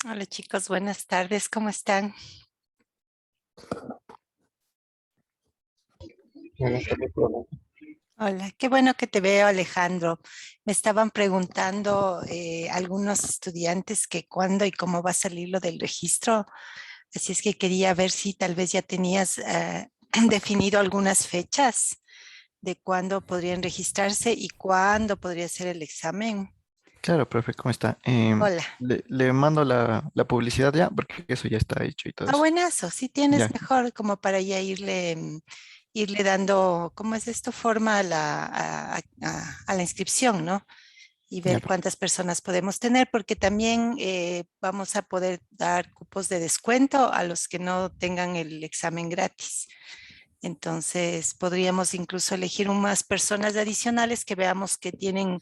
Hola chicos, buenas tardes, ¿cómo están? Buenas tardes, profe. Hola, qué bueno que te veo, Alejandro. Me estaban preguntando algunos estudiantes que cuándo y cómo va a salir lo del registro, así es que quería ver si tal vez ya tenías definido algunas fechas de cuándo podrían registrarse y cuándo podría ser el examen. Claro, profe, ¿cómo está? Hola. Le mando la publicidad ya, porque eso ya está hecho y todo Ah, eso. buenazo, si tienes Ya, mejor como para ya irle, irle dando, ¿cómo es esto? Forma a a la inscripción, ¿no? Y ya, ver cuántas personas podemos tener, porque también vamos a poder dar cupos de descuento a los que no tengan el examen gratis. Entonces, podríamos incluso elegir unas personas adicionales que veamos que tienen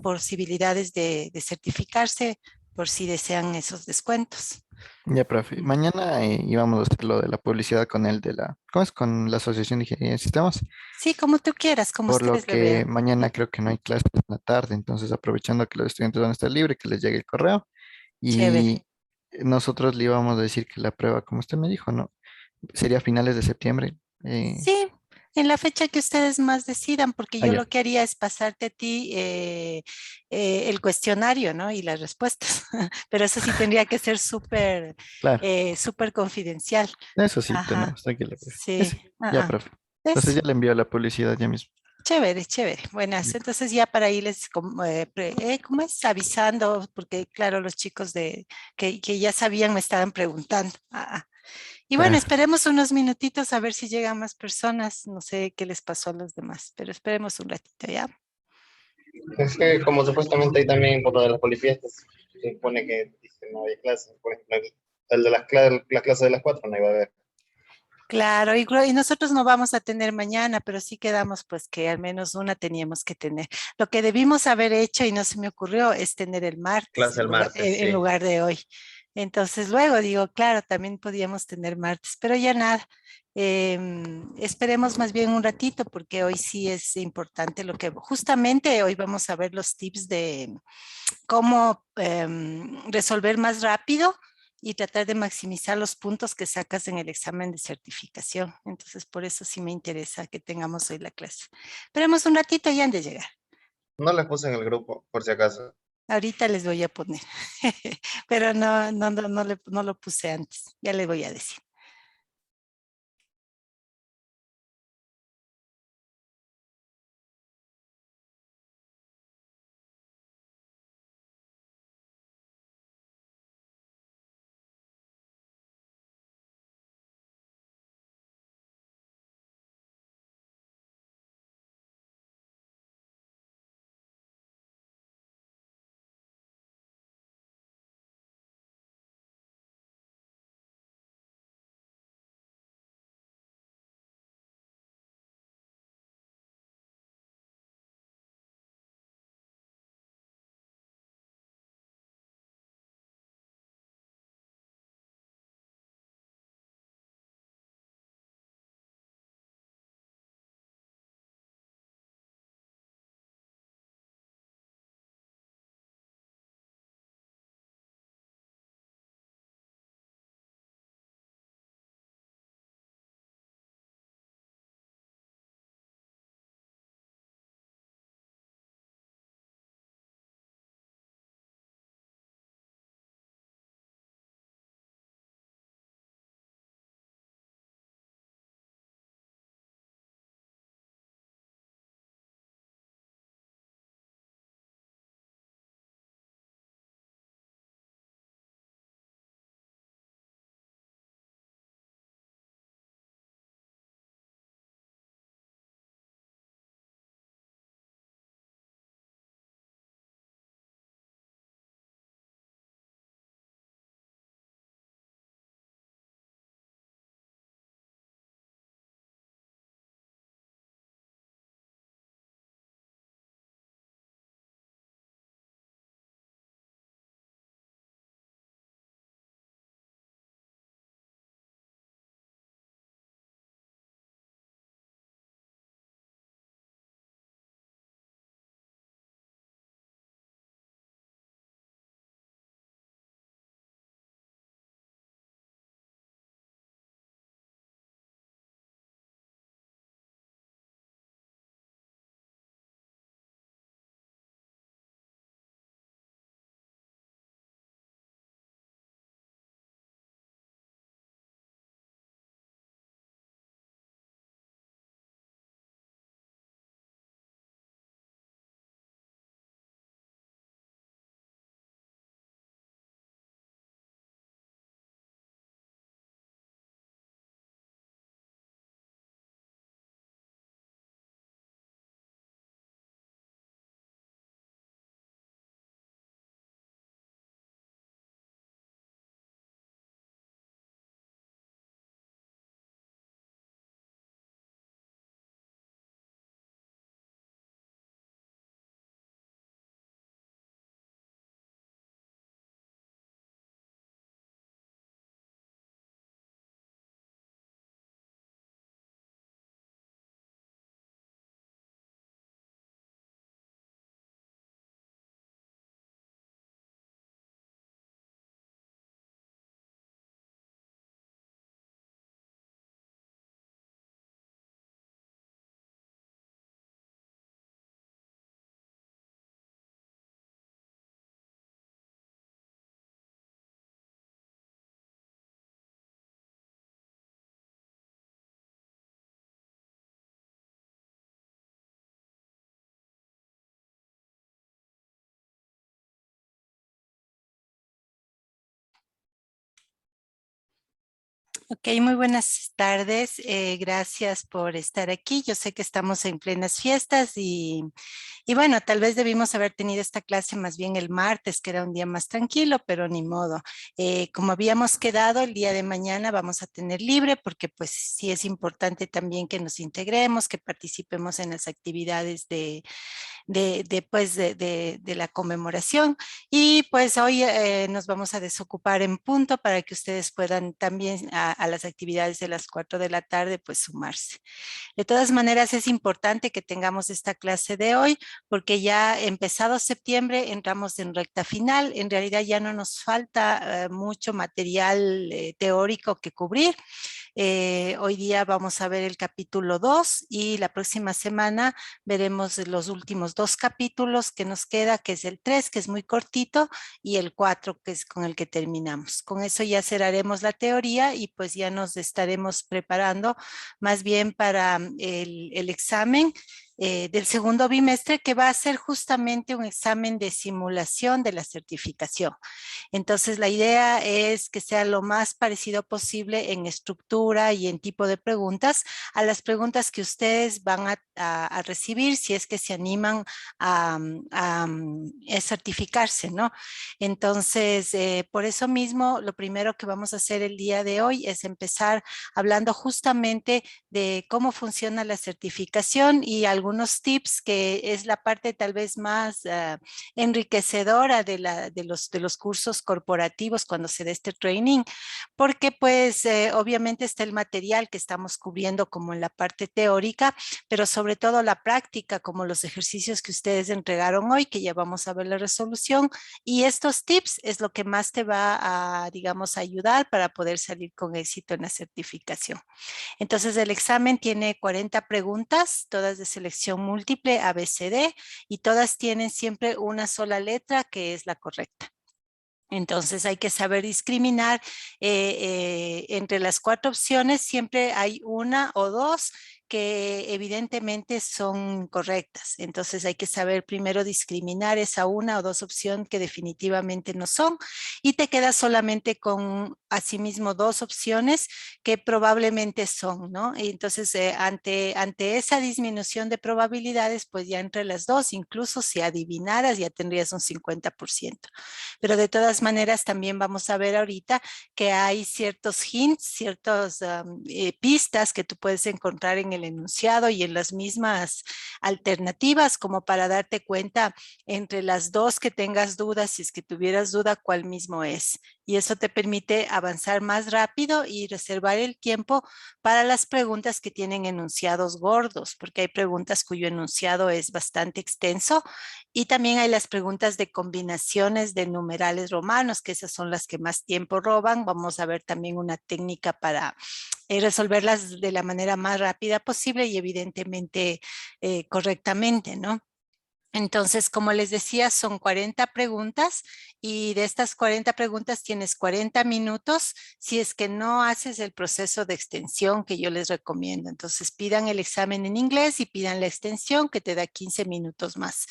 posibilidades de certificarse por si desean esos descuentos. ya, profe. Mañana íbamos a hacer lo de la publicidad con el de la, ¿cómo es? Con la Asociación de Ingeniería de Sistemas. Sí, como tú quieras, como Por lo ustedes lo que vean. mañana creo que no hay clases en la tarde, entonces aprovechando que los estudiantes van a estar libres, que les llegue el correo. Chévere. Y nosotros le íbamos a decir que la prueba, como usted me dijo, ¿no? Sería a finales de septiembre. Sí, en la fecha que ustedes más decidan, porque yo Ya, lo que haría es pasarte a ti el cuestionario, ¿no? Y las respuestas. Pero eso sí tendría que ser súper, claro. súper confidencial. Eso sí, Ajá, tenemos, tranquila, profe. sí. Eso, ya, profe. Entonces Eso. ya le envío la publicidad ya mismo. Chévere, chévere. Buenas. Ya. Entonces ya para irles, ¿cómo es? Avisando, porque claro, los chicos que ya sabían me estaban preguntando. Y bueno, Claro. esperemos unos minutitos a ver si llegan más personas. No sé qué les pasó a los demás, pero esperemos un ratito, ¿ya? Es que como supuestamente hay también por lo de las polifiestas, se supone que dice, no hay clases. Por ejemplo, el de las clases de las 4 no iba a haber. Claro, y nosotros no vamos a tener mañana, pero sí quedamos pues que al menos una teníamos que tener. Lo que debimos haber hecho y no se me ocurrió es tener el martes Clase el martes, en sí. lugar de hoy. Entonces luego digo, claro, también podíamos tener martes, pero ya nada. Esperemos más bien un ratito porque hoy sí es importante lo que justamente hoy vamos a ver los tips de cómo resolver más rápido y tratar de maximizar los puntos que sacas en el examen de certificación. Entonces, por eso sí me interesa que tengamos hoy la clase. Esperemos un ratito y han de llegar. No les puse en el grupo, por si acaso. Ahorita les voy a poner, pero no lo puse antes. Ya les voy a decir. Ok, muy buenas tardes. Gracias por estar aquí. Yo sé que estamos en plenas fiestas y bueno, tal vez debimos haber tenido esta clase más bien el martes, que era un día más tranquilo, pero ni modo. Como habíamos quedado, el día de mañana vamos a tener libre porque pues sí es importante también que nos integremos, que participemos en las actividades de la conmemoración. Y pues hoy nos vamos a desocupar en punto para que ustedes puedan también a las actividades de las 4 de la tarde pues sumarse. De todas maneras es importante que tengamos esta clase de hoy porque ya empezado septiembre entramos en recta final. En realidad ya no nos falta mucho material teórico que cubrir. Hoy día vamos a ver el capítulo 2 y la próxima semana veremos los últimos 2 capítulos que nos queda, que es el 3, que es muy cortito, y el 4, que es con el que terminamos. Con eso ya cerraremos la teoría y pues ya nos estaremos preparando más bien para el examen del segundo bimestre, que va a ser justamente un examen de simulación de la certificación. Entonces, la idea es que sea lo más parecido posible en estructura y en tipo de preguntas a las preguntas que ustedes van a recibir si es que se animan a certificarse, ¿no? Entonces, por eso mismo, lo primero que vamos a hacer el día de hoy es empezar hablando justamente de cómo funciona la certificación y algunos tips que es la parte tal vez más enriquecedora de los cursos corporativos cuando se dé este training, porque pues obviamente está el material que estamos cubriendo como en la parte teórica, pero sobre todo la práctica, como los ejercicios que ustedes entregaron hoy, que ya vamos a ver la resolución, y estos tips es lo que más te va a, digamos, ayudar para poder salir con éxito en la certificación. Entonces, el examen tiene 40 preguntas, todas de selección múltiple, ABCD, y todas tienen siempre una sola letra que es la correcta. Entonces hay que saber discriminar entre las 4 opciones, siempre hay una o dos que evidentemente son correctas. Entonces hay que saber primero discriminar esa una o dos opciones que definitivamente no son y te quedas solamente con asimismo 2 opciones que probablemente son, ¿no? Y entonces ante esa disminución de probabilidades, pues ya entre las dos, incluso si adivinaras, ya tendrías un 50%. Pero de todas maneras también vamos a ver ahorita que hay ciertos hints, ciertas pistas que tú puedes encontrar en el enunciado y en las mismas alternativas como para darte cuenta entre las dos que tengas dudas, si es que tuvieras duda, cuál mismo es. Y eso te permite avanzar más rápido y reservar el tiempo para las preguntas que tienen enunciados gordos, porque hay preguntas cuyo enunciado es bastante extenso y también hay las preguntas de combinaciones de numerales romanos, que esas son las que más tiempo roban. Vamos a ver también una técnica para resolverlas de la manera más rápida posible y evidentemente correctamente, ¿no? Entonces, como les decía, son 40 preguntas y de estas 40 preguntas tienes 40 minutos si es que no haces el proceso de extensión que yo les recomiendo. Entonces, pidan el examen en inglés y pidan la extensión que te da 15 minutos más.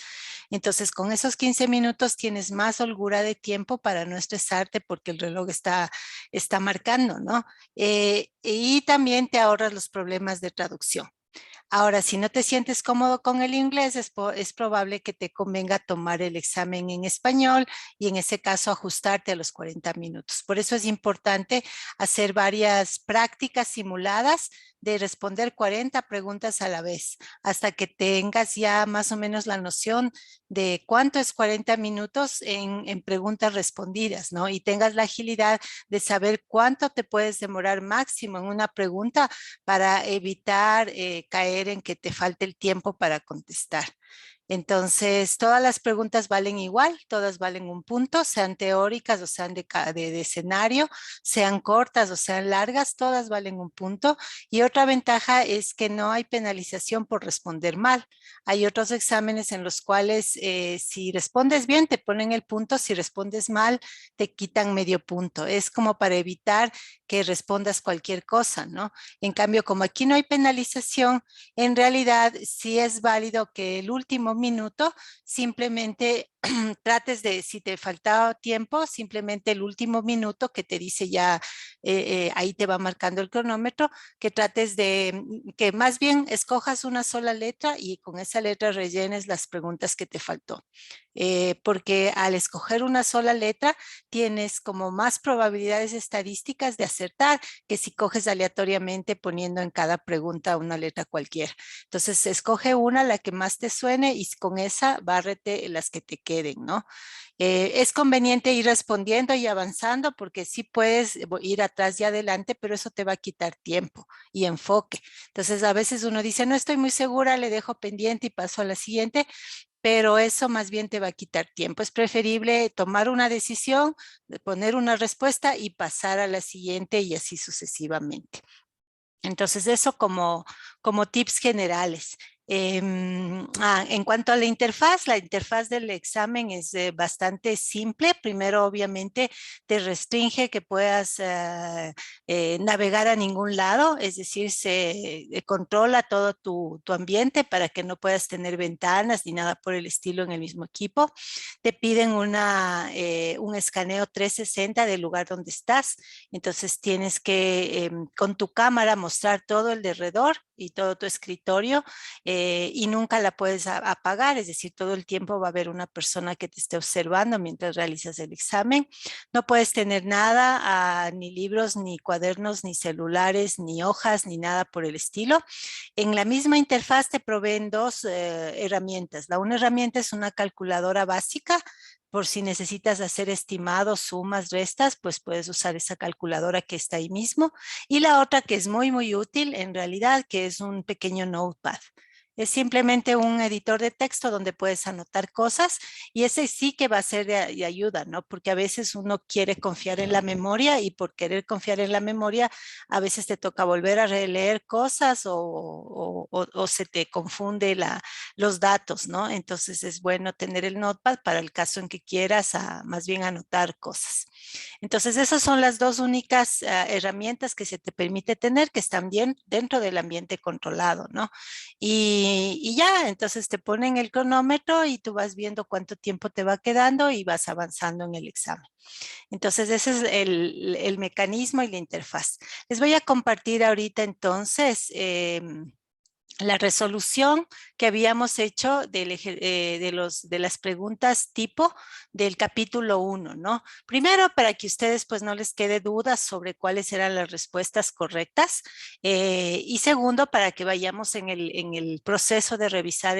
Entonces, con esos 15 minutos tienes más holgura de tiempo para no estresarte porque el reloj está marcando, ¿no? Y también te ahorras los problemas de traducción. Ahora, si no te sientes cómodo con el inglés, es probable que te convenga tomar el examen en español y en ese caso ajustarte a los 40 minutos. Por eso es importante hacer varias prácticas simuladas de responder 40 preguntas a la vez, hasta que tengas ya más o menos la noción de cuánto es 40 minutos en preguntas respondidas, ¿no? Y tengas la agilidad de saber cuánto te puedes demorar máximo en una pregunta para evitar caer en que te falte el tiempo para contestar. Entonces, todas las preguntas valen igual, todas valen un punto, sean teóricas o sean de escenario, sean cortas o sean largas, todas valen un punto. Y otra ventaja es que no hay penalización por responder mal. Hay otros exámenes en los cuales si respondes bien te ponen el punto, si respondes mal te quitan medio punto. Es como para evitar que respondas cualquier cosa, ¿no? En cambio, como aquí no hay penalización, en realidad sí es válido que el último minuto simplemente trates de, si te faltaba tiempo, simplemente el último minuto que te dice ya, ahí te va marcando el cronómetro, que trates de, que más bien escojas una sola letra y con esa letra rellenes las preguntas que te faltó. Porque al escoger una sola letra tienes como más probabilidades estadísticas de acertar que si coges aleatoriamente poniendo en cada pregunta una letra cualquiera. Entonces, escoge una, la que más te suene y con esa bárrete las que te queden, ¿no? Es conveniente ir respondiendo y avanzando porque sí puedes ir atrás y adelante, pero eso te va a quitar tiempo y enfoque. Entonces, a veces uno dice, no estoy muy segura, le dejo pendiente y paso a la siguiente, pero eso más bien te va a quitar tiempo. Es preferible tomar una decisión, poner una respuesta y pasar a la siguiente y así sucesivamente. Entonces, eso como tips generales. En cuanto a la interfaz del examen es bastante simple. Primero, obviamente, te restringe que puedas navegar a ningún lado, es decir, se controla todo tu ambiente para que no puedas tener ventanas ni nada por el estilo en el mismo equipo. Te piden un escaneo 360 del lugar donde estás. Entonces tienes que con tu cámara mostrar todo el derredor y todo tu escritorio y nunca la puedes apagar, es decir, todo el tiempo va a haber una persona que te esté observando mientras realizas el examen. No puedes tener nada, ni libros, ni cuadernos, ni celulares, ni hojas, ni nada por el estilo. En la misma interfaz te proveen dos herramientas. La una herramienta es una calculadora básica, por si necesitas hacer estimados, sumas, restas, pues puedes usar esa calculadora que está ahí mismo. Y la otra que es muy, muy útil en realidad, que es un pequeño notepad. Es simplemente un editor de texto donde puedes anotar cosas y ese sí que va a ser de ayuda, ¿no? Porque a veces uno quiere confiar en la memoria y por querer confiar en la memoria a veces te toca volver a releer cosas o se te confunde los datos, ¿no? Entonces es bueno tener el notepad para el caso en que quieras más bien anotar cosas. Entonces esas son las dos únicas herramientas que se te permite tener que están bien dentro del ambiente controlado, ¿no? Y ya, entonces te ponen el cronómetro y tú vas viendo cuánto tiempo te va quedando y vas avanzando en el examen. Entonces, ese es el mecanismo y la interfaz. Les voy a compartir ahorita entonces la resolución que habíamos hecho de las preguntas tipo del capítulo 1, ¿no? Primero, para que ustedes pues no les quede dudas sobre cuáles eran las respuestas correctas y segundo, para que vayamos en el proceso de revisar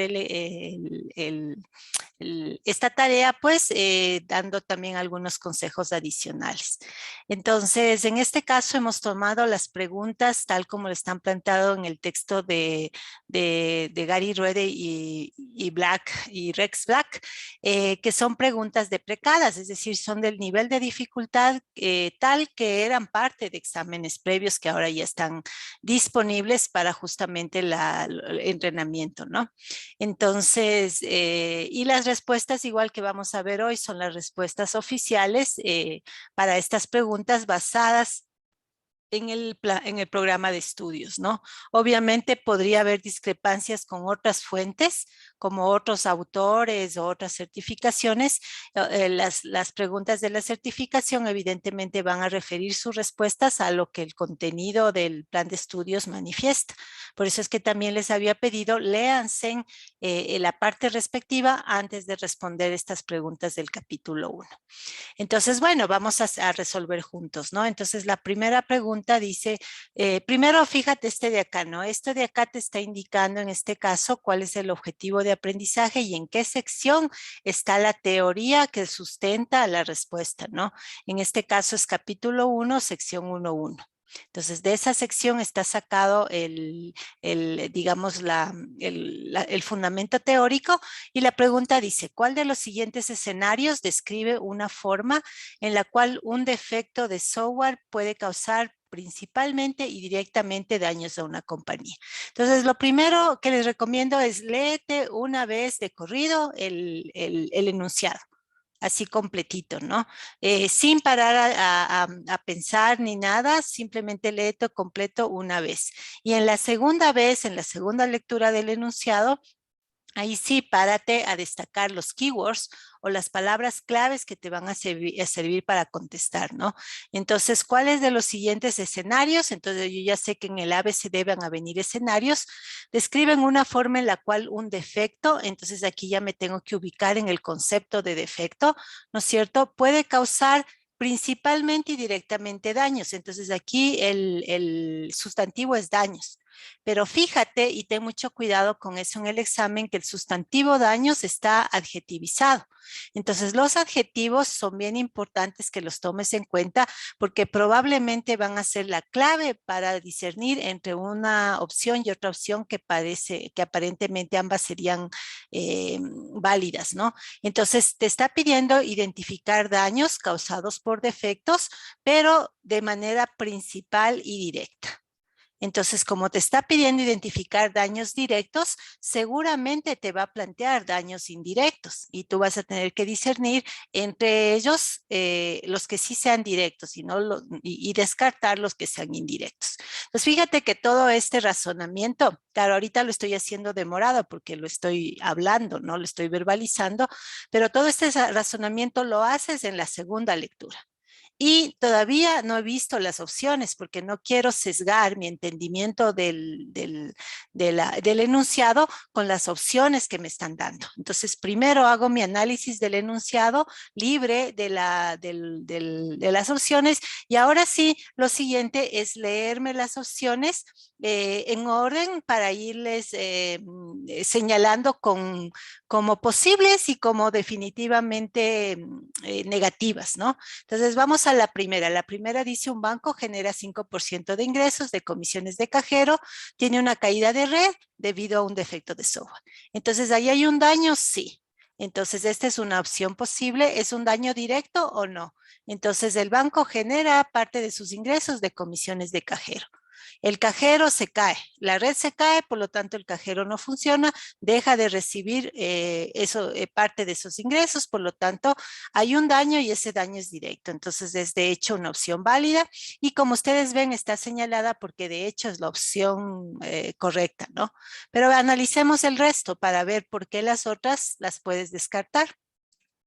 esta tarea, pues dando también algunos consejos adicionales. Entonces, en este caso hemos tomado las preguntas tal como están planteado en el texto de Gary Ruede y Rex Black, que son preguntas deprecadas, es decir, son del nivel de dificultad tal que eran parte de exámenes previos que ahora ya están disponibles para justamente el entrenamiento, ¿no? Entonces, y las respuestas, igual que vamos a ver hoy, son las respuestas oficiales para estas preguntas basadas en el programa de estudios, ¿no? Obviamente podría haber discrepancias con otras fuentes, como otros autores o otras certificaciones. Las preguntas de la certificación evidentemente van a referir sus respuestas a lo que el contenido del plan de estudios manifiesta. Por eso es que también les había pedido, léanse la parte respectiva antes de responder estas preguntas del capítulo 1. Entonces, bueno, vamos a resolver juntos, ¿no? Entonces, la primera pregunta dice, primero fíjate este de acá, ¿no? Este de acá te está indicando en este caso cuál es el objetivo de aprendizaje y en qué sección está la teoría que sustenta la respuesta, ¿no? En este caso es capítulo 1, sección 1.1. Entonces, de esa sección está sacado digamos, el fundamento teórico y la pregunta dice, ¿cuál de los siguientes escenarios describe una forma en la cual un defecto de software puede causar principalmente y directamente daños a una compañía? Entonces, lo primero que les recomiendo es léete una vez de corrido el enunciado así completito, ¿no? Sin parar a pensar ni nada, simplemente léete completo una vez. Y en la segunda vez, en la segunda lectura del enunciado, Ahí sí, párate a destacar los keywords o las palabras claves que te van a servir para contestar, ¿no? Entonces, ¿cuáles de los siguientes escenarios? Entonces, yo ya sé que en el ABCD van a venir escenarios. Describen una forma en la cual un defecto, entonces aquí ya me tengo que ubicar en el concepto de defecto, ¿no es cierto? Puede causar principalmente y directamente daños. Entonces, aquí el sustantivo es daños. Pero fíjate y ten mucho cuidado con eso en el examen, que el sustantivo daños está adjetivizado. Entonces, los adjetivos son bien importantes que los tomes en cuenta porque probablemente van a ser la clave para discernir entre una opción y otra opción que parece que aparentemente ambas serían válidas, ¿no? Entonces, te está pidiendo identificar daños causados por defectos, pero de manera principal y directa. Entonces, como te está pidiendo identificar daños directos, seguramente te va a plantear daños indirectos y tú vas a tener que discernir entre ellos los que sí sean directos y descartar los que sean indirectos. Entonces, fíjate que todo este razonamiento, claro, ahorita lo estoy haciendo demorado porque lo estoy hablando, no lo estoy verbalizando, pero todo este razonamiento lo haces en la segunda lectura. Y todavía no he visto las opciones porque no quiero sesgar mi entendimiento del enunciado con las opciones que me están dando. Entonces, primero hago mi análisis del enunciado libre de las opciones y ahora sí, lo siguiente es leerme las opciones en orden para irles señalando como posibles y como definitivamente negativas, ¿no? Entonces vamos a la primera. La primera dice un banco genera 5% de ingresos de comisiones de cajero, tiene una caída de red debido a un defecto de software. Entonces ahí hay un daño, sí. Entonces esta es una opción posible. ¿Es un daño directo o no? Entonces el banco genera parte de sus ingresos de comisiones de cajero. El cajero se cae, la red se cae, por lo tanto el cajero no funciona, deja de recibir parte de esos ingresos, por lo tanto hay un daño y ese daño es directo. Entonces es de hecho una opción válida y como ustedes ven está señalada porque de hecho es la opción correcta, ¿no? Pero analicemos el resto para ver por qué las otras las puedes descartar.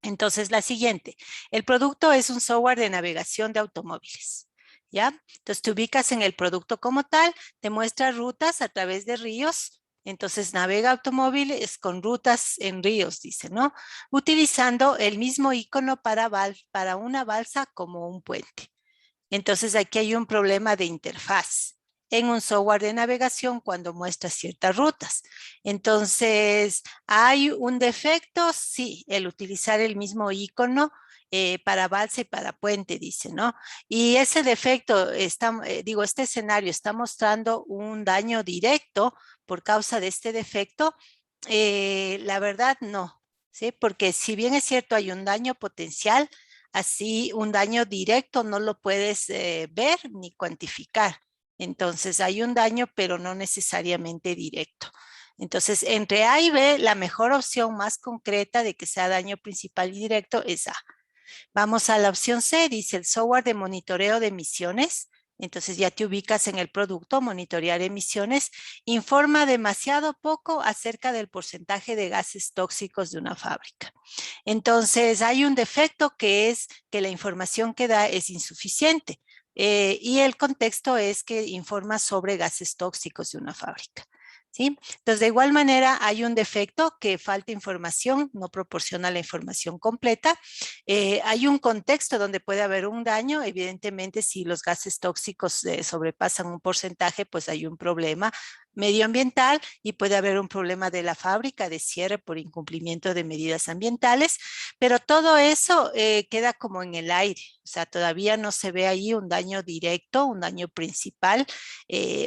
Entonces, la siguiente, el producto es un software de navegación de automóviles, ¿ya? Entonces, te ubicas en el producto como tal, te muestra rutas a través de ríos, entonces navega automóviles con rutas en ríos, dice, ¿no? Utilizando el mismo icono para una balsa como un puente. Entonces, aquí hay un problema de interfaz en un software de navegación cuando muestra ciertas rutas. Entonces, ¿hay un defecto? Sí, el utilizar el mismo icono para balsa y para puente, dice, ¿no? Y ese defecto, este escenario está mostrando un daño directo por causa de este defecto. La verdad, no, ¿sí? Porque si bien es cierto, hay un daño potencial, así un daño directo no lo puedes ver ni cuantificar. Entonces hay un daño, pero no necesariamente directo. Entonces, entre A y B, la mejor opción más concreta de que sea daño principal y directo es A. Vamos a la opción C, dice el software de monitoreo de emisiones. Entonces ya te ubicas en el producto, monitorear emisiones, informa demasiado poco acerca del porcentaje de gases tóxicos de una fábrica. Entonces hay un defecto que es que la información que da es insuficiente y el contexto es que informa sobre gases tóxicos de una fábrica. ¿Sí? Entonces, de igual manera, hay un defecto que falta información, no proporciona la información completa. Hay un contexto donde puede haber un daño. Evidentemente, si los gases tóxicos sobrepasan un porcentaje, pues hay un problema medioambiental y puede haber un problema de la fábrica de cierre por incumplimiento de medidas ambientales, pero todo eso queda como en el aire, o sea, todavía no se ve ahí un daño directo, un daño principal,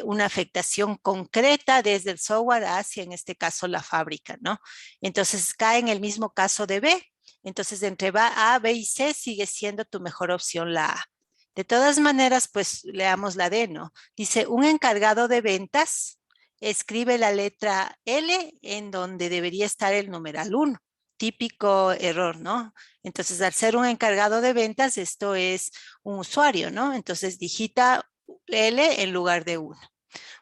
una afectación concreta desde el software hacia, en este caso, la fábrica, ¿no? Entonces cae en el mismo caso de B, entonces entre A, B y C sigue siendo tu mejor opción la A. De todas maneras, pues leamos la D, ¿no? Dice, un encargado de ventas escribe la letra L en donde debería estar el numeral 1. Típico error, ¿no? Entonces, al ser un encargado de ventas, esto es un usuario, ¿no? Entonces, digita L en lugar de 1.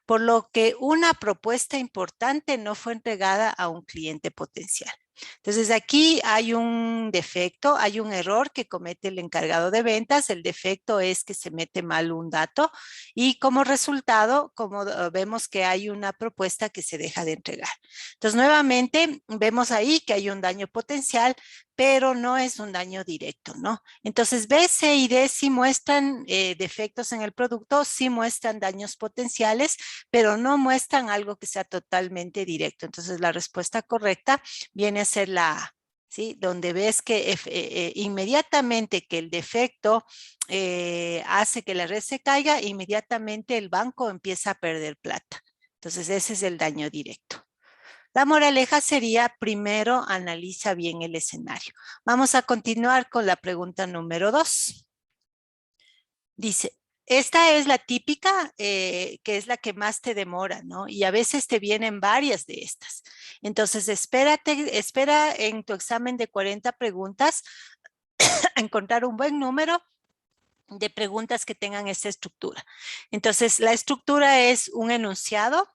por lo que una propuesta importante no fue entregada a un cliente potencial. Entonces aquí hay un defecto, hay un error que comete el encargado de ventas. El defecto es que se mete mal un dato y como resultado, como vemos que hay una propuesta que se deja de entregar. Entonces nuevamente vemos ahí que hay un daño potencial, pero no es un daño directo, ¿no? Entonces B, C y D sí muestran defectos en el producto, sí muestran daños potenciales, pero no muestran algo que sea totalmente directo. Entonces la respuesta correcta viene a ser la A, ¿sí? Donde ves que inmediatamente que el defecto hace que la red se caiga, inmediatamente el banco empieza a perder plata. Entonces ese es el daño directo. La moraleja sería, primero analiza bien el escenario. Vamos a continuar con la pregunta número 2. Dice, esta es la típica, que es la que más te demora, ¿no? Y a veces te vienen varias de estas. Entonces, espera en tu examen de 40 preguntas a encontrar un buen número de preguntas que tengan esta estructura. Entonces, la estructura es un enunciado,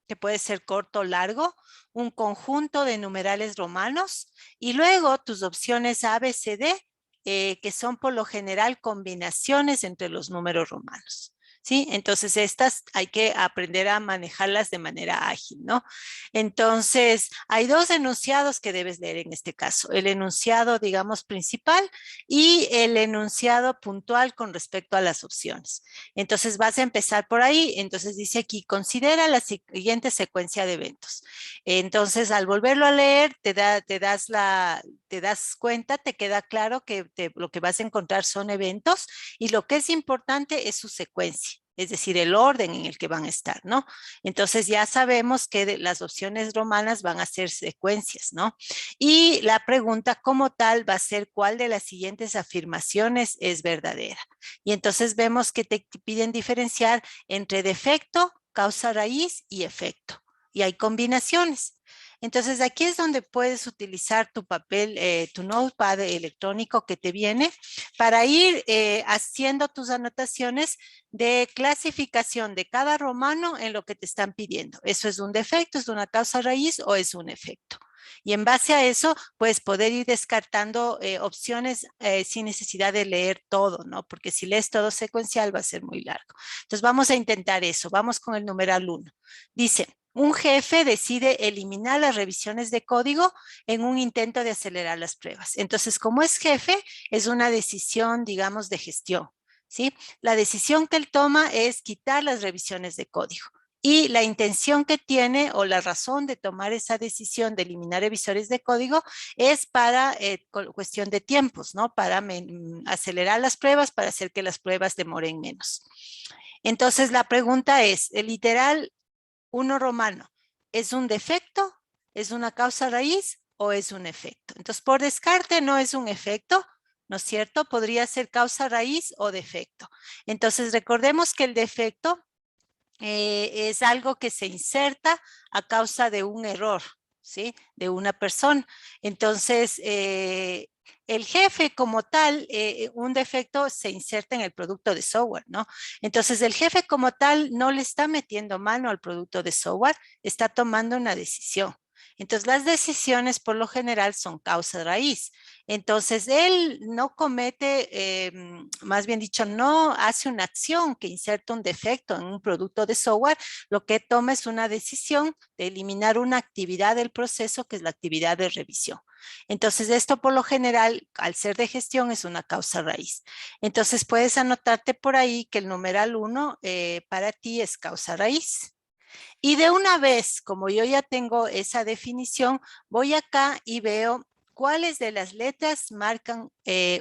que puede ser corto o largo, un conjunto de numerales romanos y luego tus opciones A, B, C, D, que son por lo general combinaciones entre los números romanos. ¿Sí? Entonces estas hay que aprender a manejarlas de manera ágil, ¿no? Entonces hay dos enunciados que debes leer en este caso, el enunciado, digamos, principal y el enunciado puntual con respecto a las opciones. Entonces vas a empezar por ahí, entonces dice aquí, considera la siguiente secuencia de eventos. Entonces al volverlo a leer te das cuenta, te queda claro que lo que vas a encontrar son eventos y lo que es importante es su secuencia, es decir, el orden en el que van a estar, ¿no? Entonces ya sabemos que las opciones romanas van a ser secuencias, ¿no? Y la pregunta como tal va a ser cuál de las siguientes afirmaciones es verdadera. Y entonces vemos que te piden diferenciar entre defecto, causa raíz y efecto. Y hay combinaciones. Entonces aquí es donde puedes utilizar tu papel, tu notepad electrónico que te viene para ir haciendo tus anotaciones de clasificación de cada romano en lo que te están pidiendo. ¿Eso es un defecto, es una causa raíz o es un efecto? Y en base a eso, puedes poder ir descartando opciones sin necesidad de leer todo, ¿no? Porque si lees todo secuencial va a ser muy largo. Entonces vamos a intentar eso. Vamos con el numeral 1. Dice, un jefe decide eliminar las revisiones de código en un intento de acelerar las pruebas. Entonces, como es jefe, es una decisión, digamos, de gestión, ¿sí? La decisión que él toma es quitar las revisiones de código. Y la intención que tiene o la razón de tomar esa decisión de eliminar revisores de código es para cuestión de tiempos, ¿no? Para acelerar las pruebas, para hacer que las pruebas demoren menos. Entonces, la pregunta es, el literal 1 romano, ¿es un defecto? ¿Es una causa raíz o es un efecto? Entonces, por descarte no es un efecto, ¿no es cierto? Podría ser causa raíz o defecto. Entonces, recordemos que el defecto es algo que se inserta a causa de un error, ¿sí? De una persona. Entonces, el jefe como tal, un defecto se inserta en el producto de software, ¿no? Entonces, el jefe como tal no le está metiendo mano al producto de software, está tomando una decisión. Entonces, las decisiones por lo general son causa raíz. Entonces, él no comete, más bien dicho, no hace una acción que inserta un defecto en un producto de software, lo que toma es una decisión de eliminar una actividad del proceso, que es la actividad de revisión. Entonces, esto por lo general, al ser de gestión, es una causa raíz. Entonces, puedes anotarte por ahí que el numeral 1 para ti es causa raíz. Y de una vez, como yo ya tengo esa definición, voy acá y veo cuáles de las letras marcan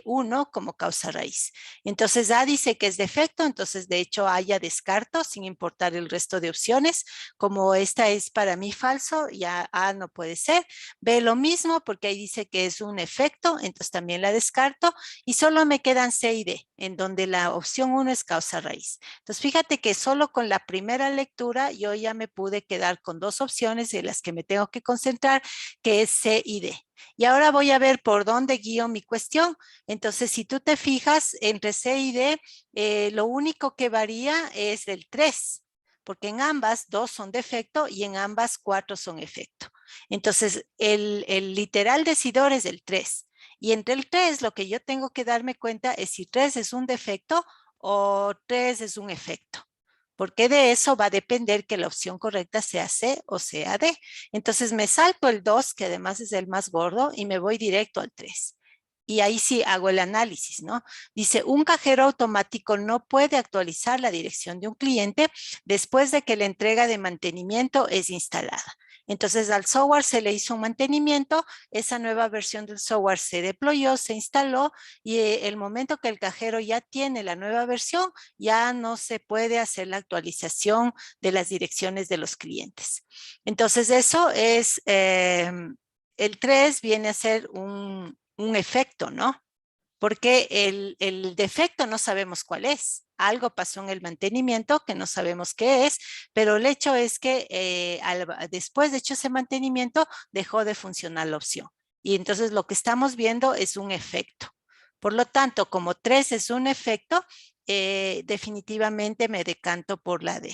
1 como causa raíz. Entonces A dice que es defecto, entonces de hecho A ya descarto sin importar el resto de opciones. Como esta es para mí falso, ya A no puede ser. B lo mismo porque ahí dice que es un efecto, entonces también la descarto y solo me quedan C y D, en donde la opción 1 es causa raíz. Entonces fíjate que solo con la primera lectura yo ya me pude quedar con 2 opciones de las que me tengo que concentrar, que es C y D. Y ahora voy a ver por dónde guío mi cuestión. Entonces, si tú te fijas, entre C y D, lo único que varía es el 3, porque en ambas 2 son defecto y en ambas 4 son efecto. Entonces, el literal decidor es el 3. Y entre el 3, lo que yo tengo que darme cuenta es si 3 es un defecto o 3 es un efecto. Porque de eso va a depender que la opción correcta sea C o sea D. Entonces me salto el 2, que además es el más gordo, y me voy directo al 3. Y ahí sí hago el análisis, ¿no? Dice, un cajero automático no puede actualizar la dirección de un cliente después de que la entrega de mantenimiento es instalada. Entonces al software se le hizo un mantenimiento, esa nueva versión del software se deployó, se instaló y el momento que el cajero ya tiene la nueva versión, ya no se puede hacer la actualización de las direcciones de los clientes. Entonces eso es, el 3 viene a ser un efecto, ¿no? Porque el defecto no sabemos cuál es. Algo pasó en el mantenimiento que no sabemos qué es, pero el hecho es que después de hecho ese mantenimiento dejó de funcionar la opción. Y entonces lo que estamos viendo es un efecto. Por lo tanto, como 3 es un efecto, definitivamente me decanto por la D.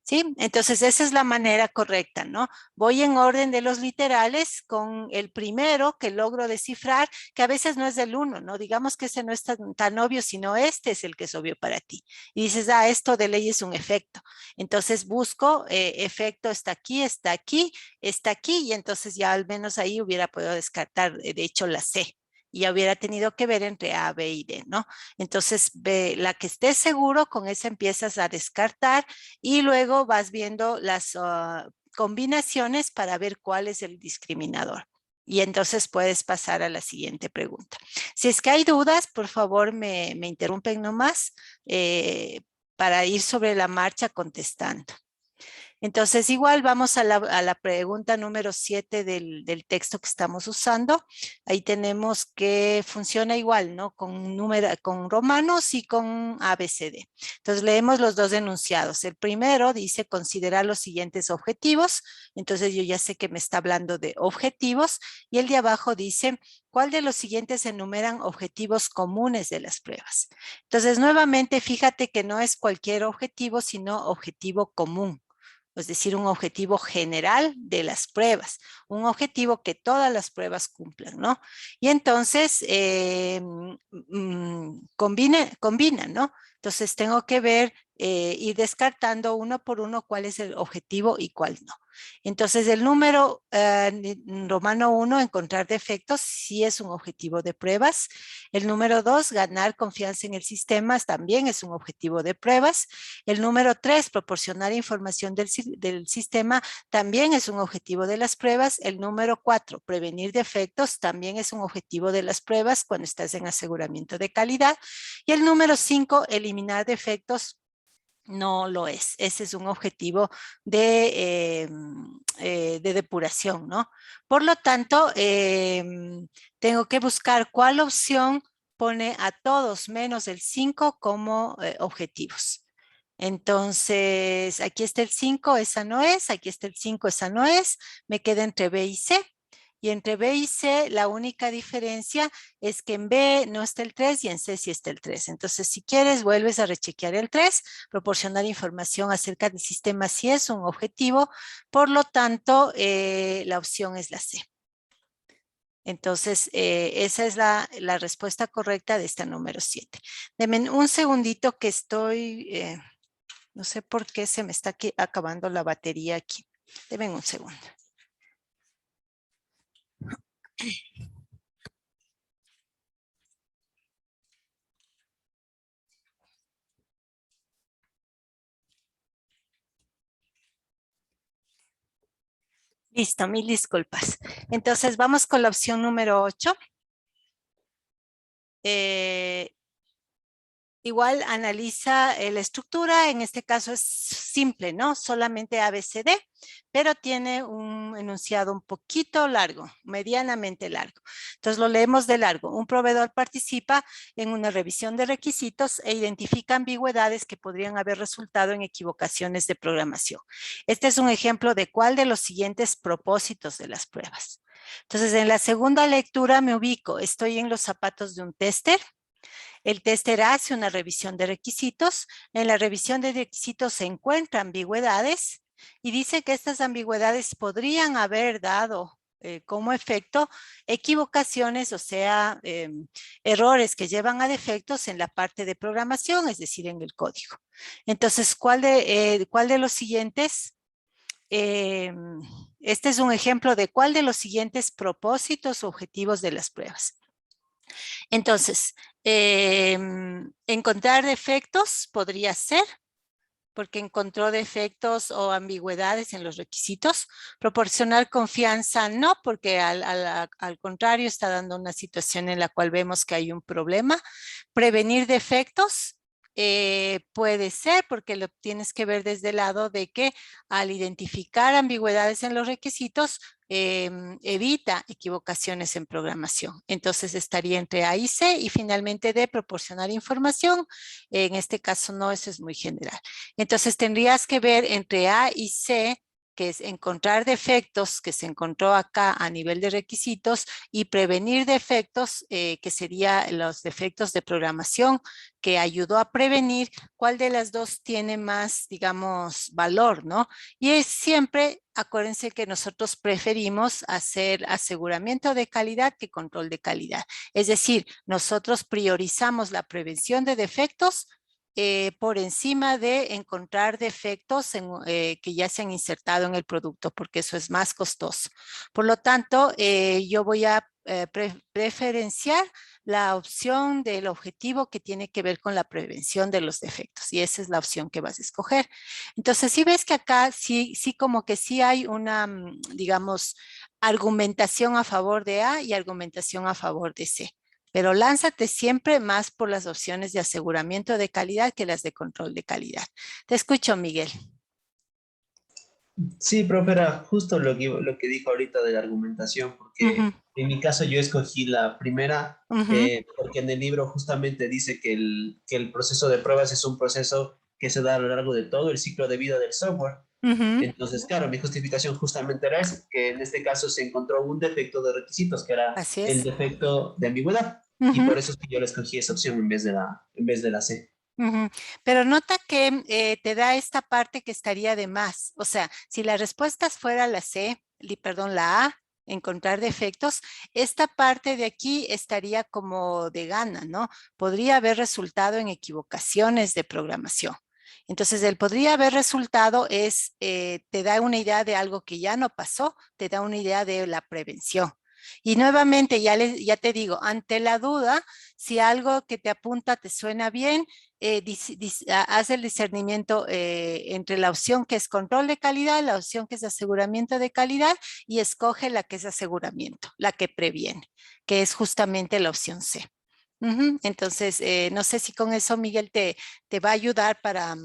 ¿Sí? Entonces esa es la manera correcta, ¿no? Voy en orden de los literales con el primero que logro descifrar, que a veces no es del 1, ¿no? Digamos que ese no es tan obvio, sino este es el que es obvio para ti. Y dices, esto de ley es un efecto. Entonces busco, efecto está aquí, está aquí, está aquí, y entonces ya al menos ahí hubiera podido descartar, de hecho, la C. Y ya hubiera tenido que ver entre A, B y D, ¿no? Entonces, la que estés seguro, con esa empiezas a descartar y luego vas viendo las combinaciones para ver cuál es el discriminador. Y entonces puedes pasar a la siguiente pregunta. Si es que hay dudas, por favor me interrumpen nomás para ir sobre la marcha contestando. Entonces, igual vamos a la pregunta número 7 del texto que estamos usando. Ahí tenemos que funciona igual, ¿no? Con romanos y con ABCD. Entonces, leemos los dos enunciados. El primero dice considerar los siguientes objetivos. Entonces, yo ya sé que me está hablando de objetivos. Y el de abajo dice, ¿cuál de los siguientes enumeran objetivos comunes de las pruebas? Entonces, nuevamente, fíjate que no es cualquier objetivo, sino objetivo común. Es decir, un objetivo general de las pruebas, un objetivo que todas las pruebas cumplan, ¿no? Y entonces, combina, ¿no? Entonces, tengo que ver, ir descartando uno por uno cuál es el objetivo y cuál no. Entonces, el número romano 1, encontrar defectos, sí es un objetivo de pruebas. El número 2, ganar confianza en el sistema, también es un objetivo de pruebas. El número 3, proporcionar información del sistema, también es un objetivo de las pruebas. El número 4, prevenir defectos, también es un objetivo de las pruebas cuando estás en aseguramiento de calidad. Y el número 5, eliminar defectos, no lo es. Ese es un objetivo de depuración, ¿no? Por lo tanto, tengo que buscar cuál opción pone a todos menos el 5 como objetivos. Entonces, aquí está el 5, esa no es. Aquí está el 5, esa no es. Me queda entre B y C. Y entre B y C, la única diferencia es que en B no está el 3 y en C sí está el 3. Entonces, si quieres, vuelves a rechequear el 3, proporcionar información acerca del sistema si es un objetivo. Por lo tanto, la opción es la C. Entonces, esa es la respuesta correcta de esta número 7. Denme un segundito que estoy, no sé por qué se me está acabando la batería aquí. Denme un segundo. Listo, mil disculpas. Entonces, vamos con la opción número 8. Igual analiza la estructura, en este caso es simple, ¿no? Solamente ABCD, pero tiene un enunciado un poquito largo, medianamente largo. Entonces lo leemos de largo. Un proveedor participa en una revisión de requisitos e identifica ambigüedades que podrían haber resultado en equivocaciones de programación. Este es un ejemplo de cuál de los siguientes propósitos de las pruebas. Entonces en la segunda lectura me ubico, estoy en los zapatos de un tester. El tester hace una revisión de requisitos. En la revisión de requisitos se encuentran ambigüedades y dice que estas ambigüedades podrían haber dado como efecto equivocaciones, o sea, errores que llevan a defectos en la parte de programación, es decir, en el código. Entonces, ¿cuál de los siguientes? Este es un ejemplo de cuál de los siguientes propósitos o objetivos de las pruebas. Entonces, encontrar defectos podría ser, porque encontró defectos o ambigüedades en los requisitos. Proporcionar confianza, no, porque al contrario está dando una situación en la cual vemos que hay un problema. Prevenir defectos, puede ser, porque lo tienes que ver desde el lado de que al identificar ambigüedades en los requisitos, evita equivocaciones en programación. Entonces estaría entre A y C, y finalmente D, proporcionar información. En este caso no, eso es muy general. Entonces tendrías que ver entre A y C, que es encontrar defectos que se encontró acá a nivel de requisitos, y prevenir defectos, que serían los defectos de programación que ayudó a prevenir. ¿Cuál de las dos tiene más, digamos, valor, no? Y es siempre, acuérdense que nosotros preferimos hacer aseguramiento de calidad que control de calidad. Es decir, nosotros priorizamos la prevención de defectos por encima de encontrar defectos que ya se han insertado en el producto, porque eso es más costoso. Por lo tanto, yo voy a preferenciar la opción del objetivo que tiene que ver con la prevención de los defectos, y esa es la opción que vas a escoger. Entonces, si ves que acá sí como que sí hay una, digamos, argumentación a favor de A y argumentación a favor de C. Pero lánzate siempre más por las opciones de aseguramiento de calidad que las de control de calidad. Te escucho, Miguel. Sí, profe, era justo lo que dijo ahorita de la argumentación, porque Uh-huh, en mi caso yo escogí la primera, uh-huh, porque en el libro justamente dice que el proceso de pruebas es un proceso que se da a lo largo de todo el ciclo de vida del software. uh-huh. Entonces, claro, mi justificación justamente era esa, que en este caso se encontró un defecto de requisitos, que era Así el es. defecto de ambigüedad, y Uh-huh. por eso es que yo le escogí esa opción en vez de la C. Ujú. Pero nota que te da esta parte que estaría de más. O sea, si la respuesta fuera la C, perdón, la A, encontrar defectos, esta parte de aquí estaría como de gana, ¿no? Podría haber resultado en equivocaciones de programación. Entonces, el podría haber resultado te da una idea de algo que ya no pasó, te da una idea de la prevención. Y nuevamente, ya te digo, ante la duda, si algo que te apunta te suena bien, haz el discernimiento entre la opción que es control de calidad, la opción que es aseguramiento de calidad, y escoge la que es aseguramiento, la que previene, que es justamente la opción C. Entonces, no sé si con eso, Miguel, te va a ayudar para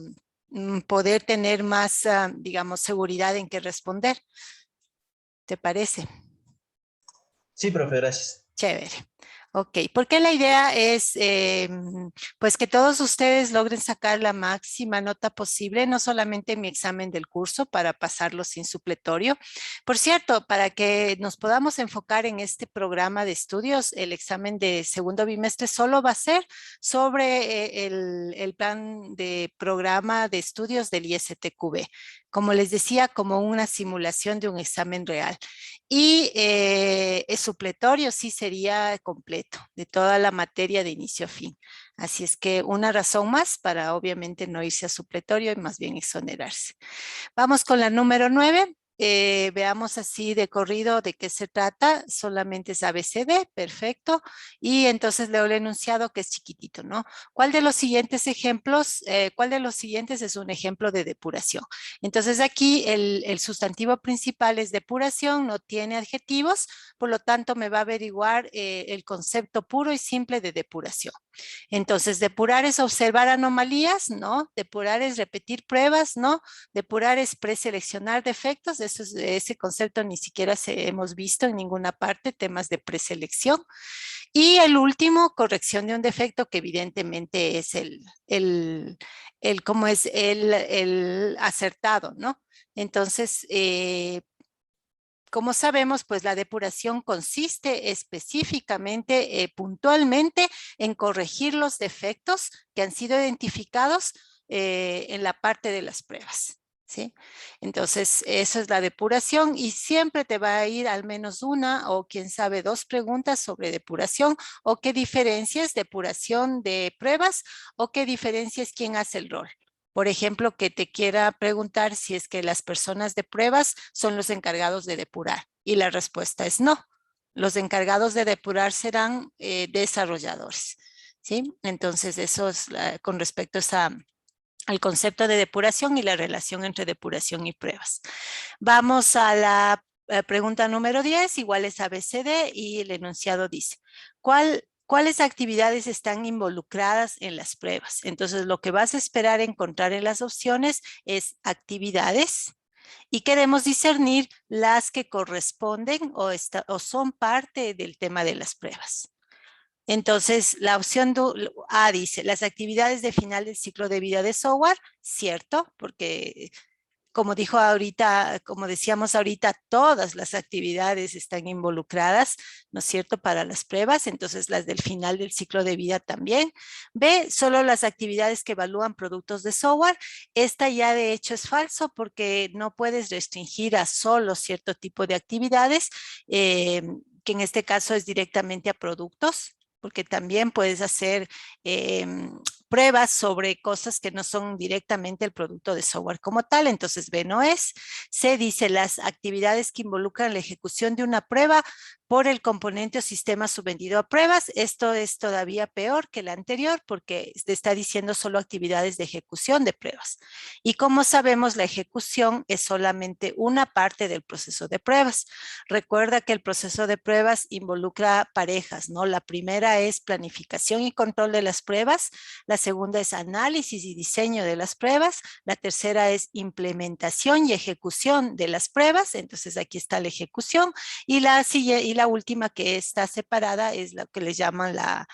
poder tener más, digamos, seguridad en qué responder. ¿Te parece? Sí, profe, gracias. Chévere. Ok, porque la idea es pues que todos ustedes logren sacar la máxima nota posible, no solamente en mi examen del curso para pasarlo sin supletorio. Por cierto, para que nos podamos enfocar en este programa de estudios, el examen de segundo bimestre solo va a ser sobre el plan de programa de estudios del ISTQB. Como les decía, como una simulación de un examen real. Y el supletorio sí sería completo, de toda la materia de inicio a fin. Así es que una razón más para obviamente no irse a supletorio y más bien exonerarse. Vamos con la número 9. Veamos así de corrido de qué se trata. Solamente es ABCD, perfecto. Y entonces leo el enunciado que es chiquitito, ¿no? ¿Cuál de los siguientes ejemplos, cuál de los siguientes es un ejemplo de depuración? Entonces aquí el sustantivo principal es depuración, no tiene adjetivos, por lo tanto me va a averiguar el concepto puro y simple de depuración. Entonces, depurar es observar anomalías, ¿no? Depurar es repetir pruebas, ¿no? Depurar es preseleccionar defectos, ese concepto ni siquiera hemos visto en ninguna parte, temas de preselección. Y el último, corrección de un defecto, que evidentemente es ¿cómo es? El acertado, ¿no? Entonces, como sabemos, pues la depuración consiste específicamente, puntualmente, en corregir los defectos que han sido identificados en la parte de las pruebas, ¿sí? Entonces, eso es la depuración y siempre te va a ir al menos una o quién sabe 2 preguntas sobre depuración o qué diferencia es depuración de pruebas o qué diferencia es quién hace el rol. Por ejemplo, que te quiera preguntar si es que las personas de pruebas son los encargados de depurar y la respuesta es no. Los encargados de depurar serán desarrolladores, ¿sí? Entonces, eso es con respecto al concepto de depuración y la relación entre depuración y pruebas. Vamos a la pregunta número 10, igual es ABCD y el enunciado dice, ¿cuáles actividades están involucradas en las pruebas? Entonces, lo que vas a esperar encontrar en las opciones es actividades y queremos discernir las que corresponden o son parte del tema de las pruebas. Entonces, la opción A dice, las actividades de final del ciclo de vida de software, cierto, porque como dijo ahorita, como decíamos ahorita, todas las actividades están involucradas, ¿no es cierto?, para las pruebas, entonces las del final del ciclo de vida también. B, solo las actividades que evalúan productos de software. Esta ya de hecho es falso porque no puedes restringir a solo cierto tipo de actividades, que en este caso es directamente a productos, porque también puedes hacer pruebas sobre cosas que no son directamente el producto de software como tal, entonces B no es. C dice las actividades que involucran la ejecución de una prueba por el componente o sistema subvendido a pruebas. Esto es todavía peor que la anterior porque está diciendo solo actividades de ejecución de pruebas. Y como sabemos, la ejecución es solamente una parte del proceso de pruebas. Recuerda que el proceso de pruebas involucra parejas, ¿no? La primera es planificación y control de las pruebas, la segunda es análisis y diseño de las pruebas, la tercera es implementación y ejecución de las pruebas, entonces aquí está la ejecución, y la última que está separada es lo que le llaman la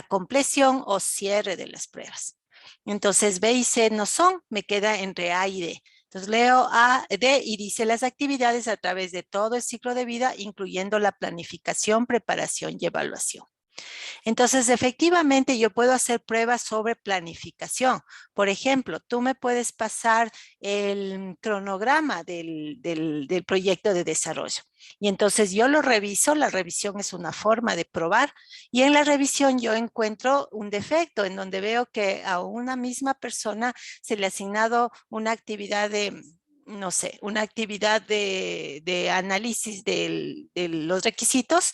compleción o cierre de las pruebas. Entonces B y C no son, me queda entre A y D. Entonces leo A, D y dice las actividades a través de todo el ciclo de vida, incluyendo la planificación, preparación y evaluación. Entonces, efectivamente, yo puedo hacer pruebas sobre planificación. Por ejemplo, tú me puedes pasar el cronograma del proyecto de desarrollo. Y entonces yo lo reviso, la revisión es una forma de probar. Y en la revisión yo encuentro un defecto en donde veo que a una misma persona se le ha asignado una actividad de, no sé, una actividad de análisis de los requisitos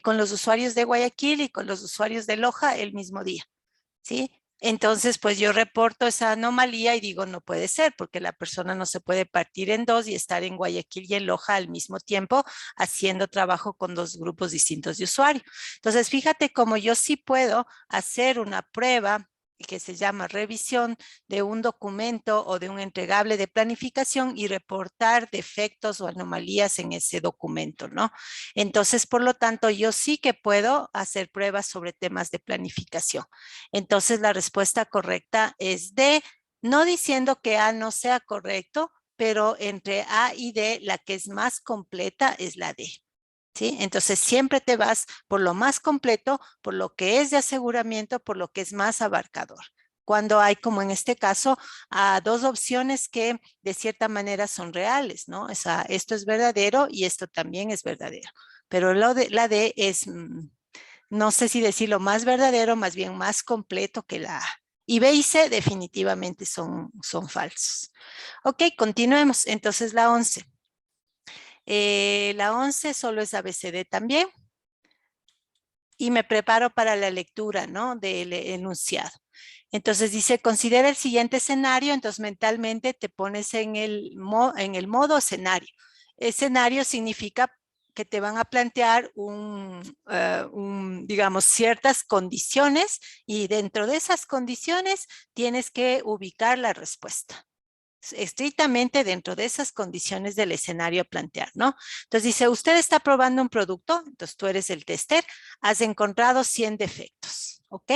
con los usuarios de Guayaquil y con los usuarios de Loja el mismo día, ¿sí? Entonces, pues yo reporto esa anomalía y digo, no puede ser, porque la persona no se puede partir en dos y estar en Guayaquil y en Loja al mismo tiempo haciendo trabajo con 2 grupos distintos de usuarios. Entonces, fíjate cómo yo sí puedo hacer una prueba que se llama revisión de un documento o de un entregable de planificación y reportar defectos o anomalías en ese documento, ¿no? Entonces, por lo tanto, yo sí que puedo hacer pruebas sobre temas de planificación. Entonces, la respuesta correcta es D, no diciendo que A no sea correcto, pero entre A y D, la que es más completa es la D. ¿Sí? Entonces siempre te vas por lo más completo, por lo que es de aseguramiento, por lo que es más abarcador. Cuando hay, como en este caso, a 2 opciones que de cierta manera son reales, ¿no? O sea, esto es verdadero y esto también es verdadero. Pero la D es, no sé si decirlo más verdadero, más bien más completo que la A. Y B y C definitivamente son falsos. Ok, continuemos. Entonces la 11. La 11 solo es ABCD también. Y me preparo para la lectura, ¿no? Del enunciado. Entonces dice, considera el siguiente escenario, entonces mentalmente te pones en el modo escenario. Escenario significa que te van a plantear digamos, ciertas condiciones y dentro de esas condiciones tienes que ubicar la respuesta. Estrictamente dentro de esas condiciones del escenario a plantear, ¿no? Entonces dice, usted está probando un producto, entonces tú eres el tester, has encontrado 100 defectos, ¿ok?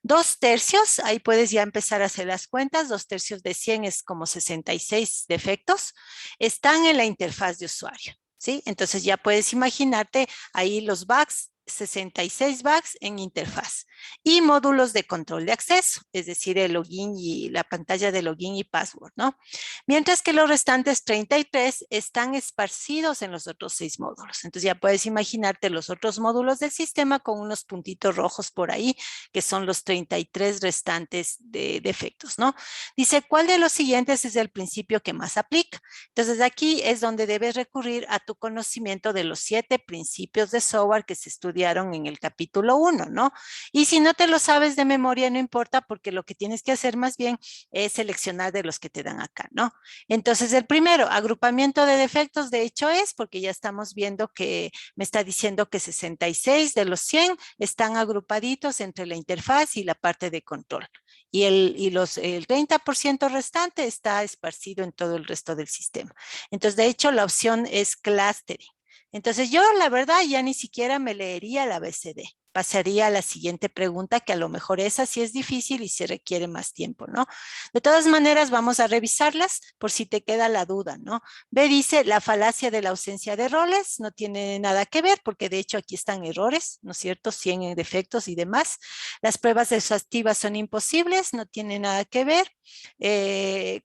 2/3, ahí puedes ya empezar a hacer las cuentas, 2/3 de 100 es como 66 defectos, están en la interfaz de usuario. ¿sí? Entonces ya puedes imaginarte ahí los bugs, 66 bugs en interfaz y módulos de control de acceso, es decir, el login y la pantalla de login y password, ¿no? Mientras que los restantes 33 están esparcidos en los otros 6 módulos. Entonces ya puedes imaginarte los otros módulos del sistema con unos puntitos rojos por ahí, que son los 33 restantes de defectos, ¿no? Dice, ¿cuál de los siguientes es el principio que más aplica? Entonces aquí es donde debes recurrir a tu conocimiento de los 7 principios de software que se estudiaron en el capítulo 1, ¿no? Y si no te lo sabes de memoria, no importa, porque lo que tienes que hacer más bien es seleccionar de los que te dan acá, ¿no? Entonces el primero, agrupamiento de defectos, de hecho es, porque ya estamos viendo que me está diciendo que 66 de los 100 están agrupaditos entre la interfaz y la parte de control. Y el 30% restante está esparcido en todo el resto del sistema. Entonces, de hecho, la opción es clustering. Entonces, yo la verdad ya ni siquiera me leería la ABCD. Pasaría a la siguiente pregunta, que a lo mejor esa sí es difícil y se requiere más tiempo, ¿no? De todas maneras, vamos a revisarlas por si te queda la duda, ¿no? B dice, la falacia de la ausencia de errores no tiene nada que ver, porque de hecho aquí están errores, ¿no es cierto? 100 defectos y demás. Las pruebas exhaustivas son imposibles, no tiene nada que ver.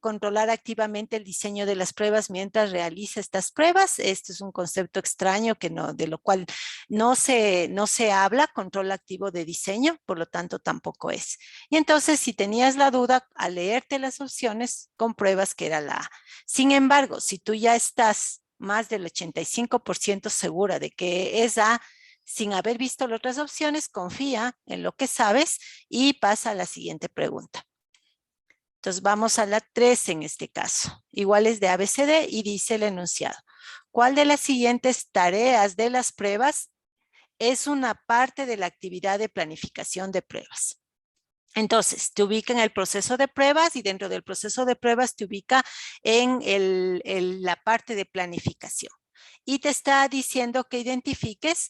Controlar activamente el diseño de las pruebas mientras realiza estas pruebas. Este es un concepto extraño que no, de lo cual no se habla, control activo de diseño, por lo tanto tampoco es. Y entonces si tenías la duda, al leerte las opciones, compruebas que era la A. Sin embargo, si tú ya estás más del 85% segura de que es A, sin haber visto las otras opciones, confía en lo que sabes y pasa a la siguiente pregunta. Entonces vamos a la 3 en este caso. Igual es de ABCD y dice el enunciado. ¿Cuál de las siguientes tareas de las pruebas es una parte de la actividad de planificación de pruebas? Entonces, te ubica en el proceso de pruebas y dentro del proceso de pruebas te ubica en la parte de planificación. Y te está diciendo que identifiques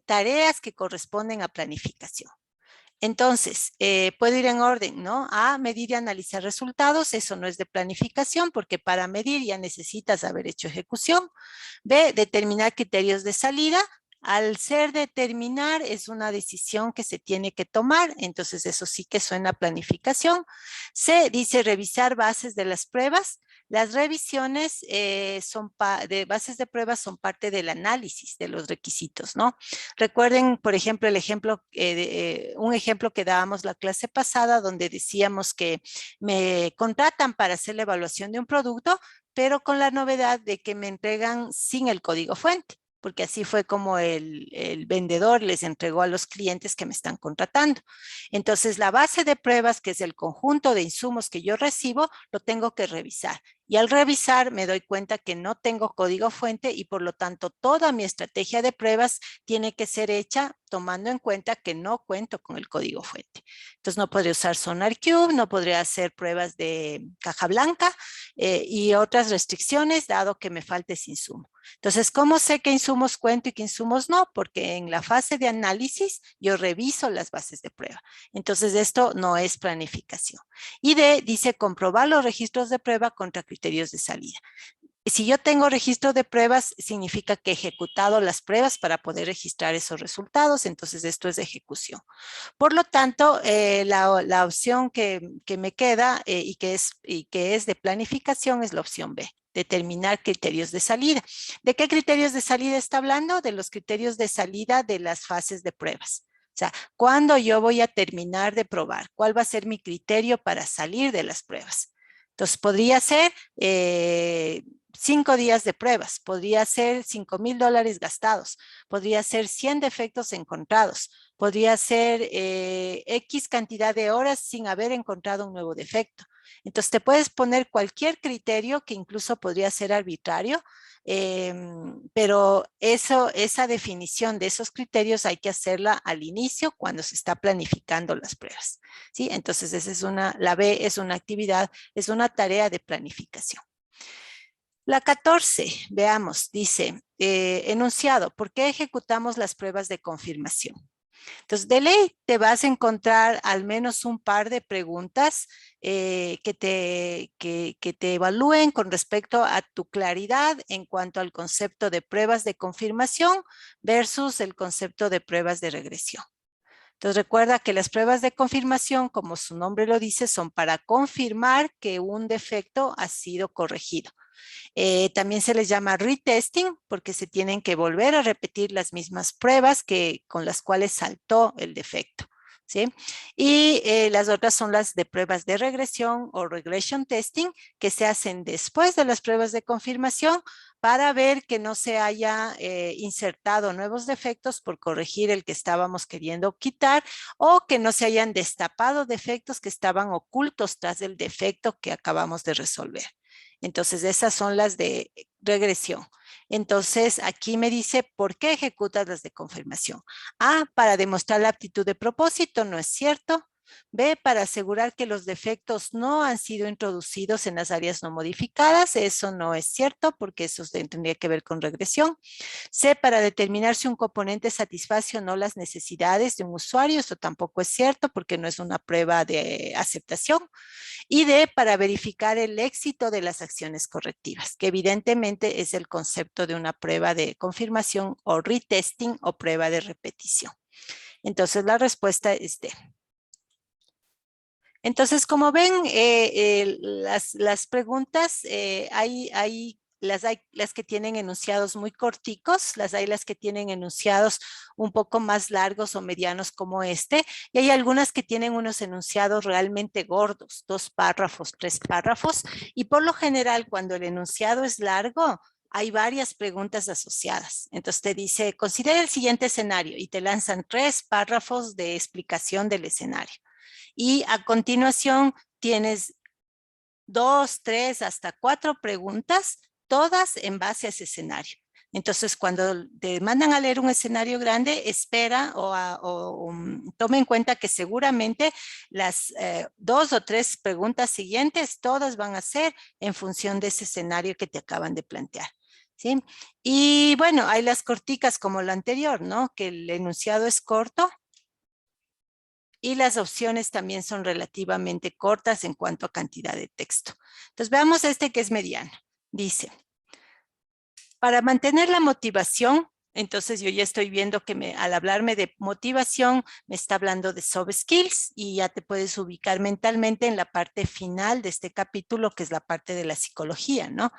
tareas que corresponden a planificación. Entonces, puedo ir en orden, ¿no? A, medir y analizar resultados. Eso no es de planificación porque para medir ya necesitas haber hecho ejecución. B, determinar criterios de salida. Al ser determinar es una decisión que se tiene que tomar, entonces eso sí que suena a planificación. C, dice revisar bases de las pruebas. Las revisiones de bases de pruebas son parte del análisis de los requisitos, ¿no? Recuerden, por ejemplo, un ejemplo que dábamos la clase pasada donde decíamos que me contratan para hacer la evaluación de un producto, pero con la novedad de que me entregan sin el código fuente, porque así fue como el vendedor les entregó a los clientes que me están contratando. Entonces, la base de pruebas, que es el conjunto de insumos que yo recibo, lo tengo que revisar. Y al revisar me doy cuenta que no tengo código fuente y por lo tanto toda mi estrategia de pruebas tiene que ser hecha tomando en cuenta que no cuento con el código fuente. Entonces no podría usar SonarQube, no podría hacer pruebas de caja blanca y otras restricciones dado que me falte ese insumo. Entonces, ¿cómo sé qué insumos cuento y qué insumos no? Porque en la fase de análisis yo reviso las bases de prueba. Entonces, esto no es planificación. Y D dice comprobar los registros de prueba contra criterios de salida. Si yo tengo registro de pruebas, significa que he ejecutado las pruebas para poder registrar esos resultados, entonces esto es de ejecución. Por lo tanto, la opción que me queda y que es de planificación es la opción B, determinar criterios de salida. ¿De qué criterios de salida está hablando? De los criterios de salida de las fases de pruebas. O sea, ¿cuándo yo voy a terminar de probar? ¿Cuál va a ser mi criterio para salir de las pruebas? Entonces, podría ser 5 días de pruebas, podría ser $5,000 gastados, podría ser 100 defectos encontrados, podría ser X cantidad de horas sin haber encontrado un nuevo defecto. Entonces, te puedes poner cualquier criterio que incluso podría ser arbitrario, pero esa definición de esos criterios hay que hacerla al inicio cuando se está planificando las pruebas, ¿sí? Entonces, la B es una actividad, es una tarea de planificación. La 14, veamos, dice, enunciado, ¿por qué ejecutamos las pruebas de confirmación? Entonces, de ley te vas a encontrar al menos un par de preguntas que te evalúen con respecto a tu claridad en cuanto al concepto de pruebas de confirmación versus el concepto de pruebas de regresión. Entonces recuerda que las pruebas de confirmación, como su nombre lo dice, son para confirmar que un defecto ha sido corregido. También se les llama retesting porque se tienen que volver a repetir las mismas pruebas con las cuales saltó el defecto. ¿Sí? Y las otras son las de pruebas de regresión o regression testing que se hacen después de las pruebas de confirmación para ver que no se haya insertado nuevos defectos por corregir el que estábamos queriendo quitar o que no se hayan destapado defectos que estaban ocultos tras el defecto que acabamos de resolver. Entonces, esas son las de regresión. Entonces, aquí me dice, ¿por qué ejecutas las de confirmación? A, para demostrar la aptitud de propósito, no es cierto. B, para asegurar que los defectos no han sido introducidos en las áreas no modificadas, eso no es cierto porque eso tendría que ver con regresión. C, para determinar si un componente satisface o no las necesidades de un usuario, eso tampoco es cierto porque no es una prueba de aceptación. Y D, para verificar el éxito de las acciones correctivas, que evidentemente es el concepto de una prueba de confirmación o retesting o prueba de repetición. Entonces la respuesta es D. Entonces, como ven, las preguntas, hay las que tienen enunciados muy corticos, hay las que tienen enunciados un poco más largos o medianos como este, y hay algunas que tienen unos enunciados realmente gordos, 2 párrafos, 3 párrafos, y por lo general cuando el enunciado es largo, hay varias preguntas asociadas. Entonces te dice, considera el siguiente escenario y te lanzan 3 párrafos de explicación del escenario. Y a continuación tienes 2, 3, hasta 4 preguntas, todas en base a ese escenario. Entonces, cuando te mandan a leer un escenario grande, espera o toma en cuenta que seguramente las 2 o 3 preguntas siguientes, todas van a ser en función de ese escenario que te acaban de plantear. ¿Sí? Y bueno, hay las corticas como lo anterior, ¿no? Que el enunciado es corto. Y las opciones también son relativamente cortas en cuanto a cantidad de texto. Entonces veamos este que es mediano. Dice, para mantener la motivación, entonces yo ya estoy viendo que al hablarme de motivación me está hablando de soft skills y ya te puedes ubicar mentalmente en la parte final de este capítulo que es la parte de la psicología, ¿no?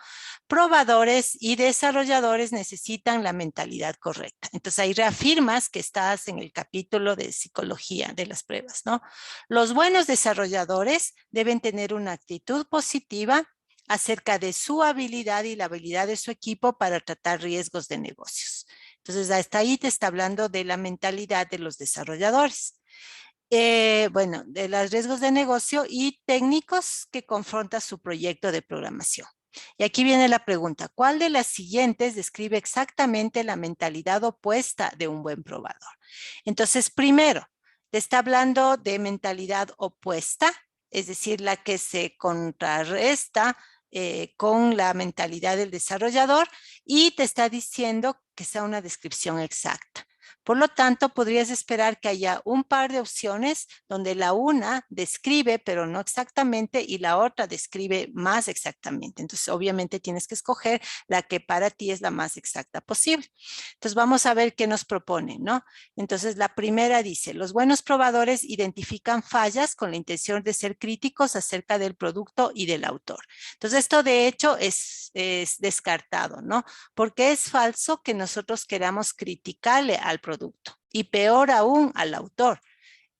Probadores y desarrolladores necesitan la mentalidad correcta. Entonces ahí reafirmas que estás en el capítulo de psicología de las pruebas, ¿no? Los buenos desarrolladores deben tener una actitud positiva acerca de su habilidad y la habilidad de su equipo para tratar riesgos de negocios. Entonces, hasta ahí te está hablando de la mentalidad de los desarrolladores. Bueno, de los riesgos de negocio y técnicos que confronta su proyecto de programación. Y aquí viene la pregunta, ¿cuál de las siguientes describe exactamente la mentalidad opuesta de un buen probador? Entonces, primero, te está hablando de mentalidad opuesta, es decir, la que se contrarresta con la mentalidad del desarrollador y te está diciendo que sea una descripción exacta. Por lo tanto, podrías esperar que haya un par de opciones donde la una describe, pero no exactamente, y la otra describe más exactamente. Entonces, obviamente tienes que escoger la que para ti es la más exacta posible. Entonces, vamos a ver qué nos propone, ¿no? Entonces, la primera dice, los buenos probadores identifican fallas con la intención de ser críticos acerca del producto y del autor. Entonces, esto de hecho es descartado, ¿no? Porque es falso que nosotros queramos criticarle al producto y peor aún al autor.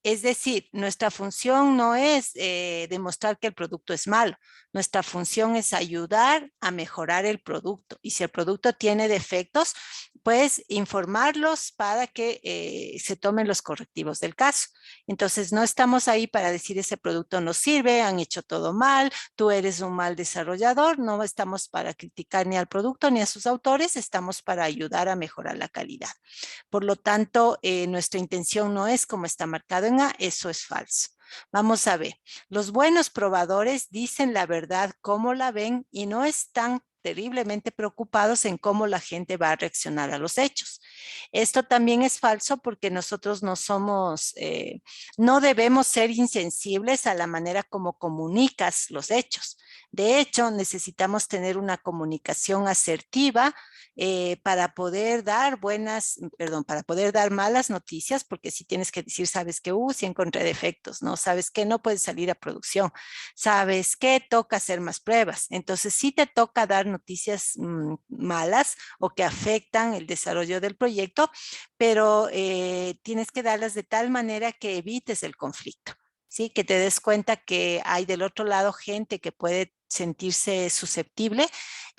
Es decir, nuestra función no es demostrar que el producto es malo. Nuestra función es ayudar a mejorar el producto. Y si el producto tiene defectos, pues informarlos para que se tomen los correctivos del caso. Entonces, no estamos ahí para decir ese producto no sirve, han hecho todo mal, tú eres un mal desarrollador. No estamos para criticar ni al producto ni a sus autores, estamos para ayudar a mejorar la calidad. Por lo tanto, nuestra intención no es como está marcado en A, eso es falso. Vamos a ver, los buenos probadores dicen la verdad como la ven y no están terriblemente preocupados en cómo la gente va a reaccionar a los hechos. Esto también es falso porque nosotros no somos, no debemos ser insensibles a la manera como comunicas los hechos. De hecho, necesitamos tener una comunicación asertiva para poder dar para poder dar malas noticias, porque si tienes que decir, sabes que, si encontré defectos, ¿no? Sabes que no puedes salir a producción, sabes que toca hacer más pruebas. Entonces, sí te toca dar noticias malas o que afectan el desarrollo del proyecto, pero tienes que darlas de tal manera que evites el conflicto. ¿Sí? Que te des cuenta que hay del otro lado gente que puede sentirse susceptible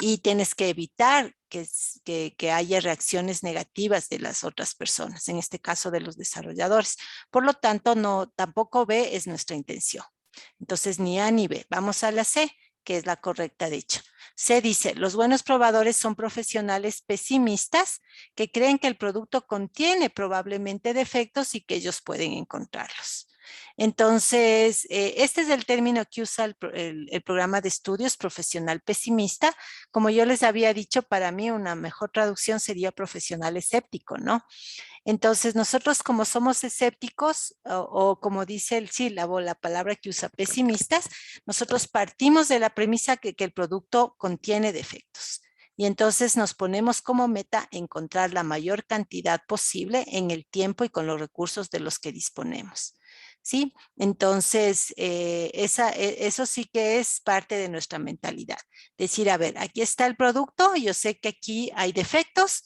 y tienes que evitar que haya reacciones negativas de las otras personas, en este caso de los desarrolladores. Por lo tanto, tampoco B es nuestra intención. Entonces, ni A ni B. Vamos a la C, que es la correcta de hecho. C dice, los buenos probadores son profesionales pesimistas que creen que el producto contiene probablemente defectos y que ellos pueden encontrarlos. Entonces, este es el término que usa el programa de estudios profesional pesimista. Como yo les había dicho, para mí una mejor traducción sería profesional escéptico, ¿no? Entonces, nosotros como somos escépticos, o como dice el sílabo, la palabra que usa pesimistas, nosotros partimos de la premisa que el producto contiene defectos. Y entonces nos ponemos como meta encontrar la mayor cantidad posible en el tiempo y con los recursos de los que disponemos. ¿Sí? Entonces, eso sí que es parte de nuestra mentalidad. Decir, a ver, aquí está el producto, yo sé que aquí hay defectos,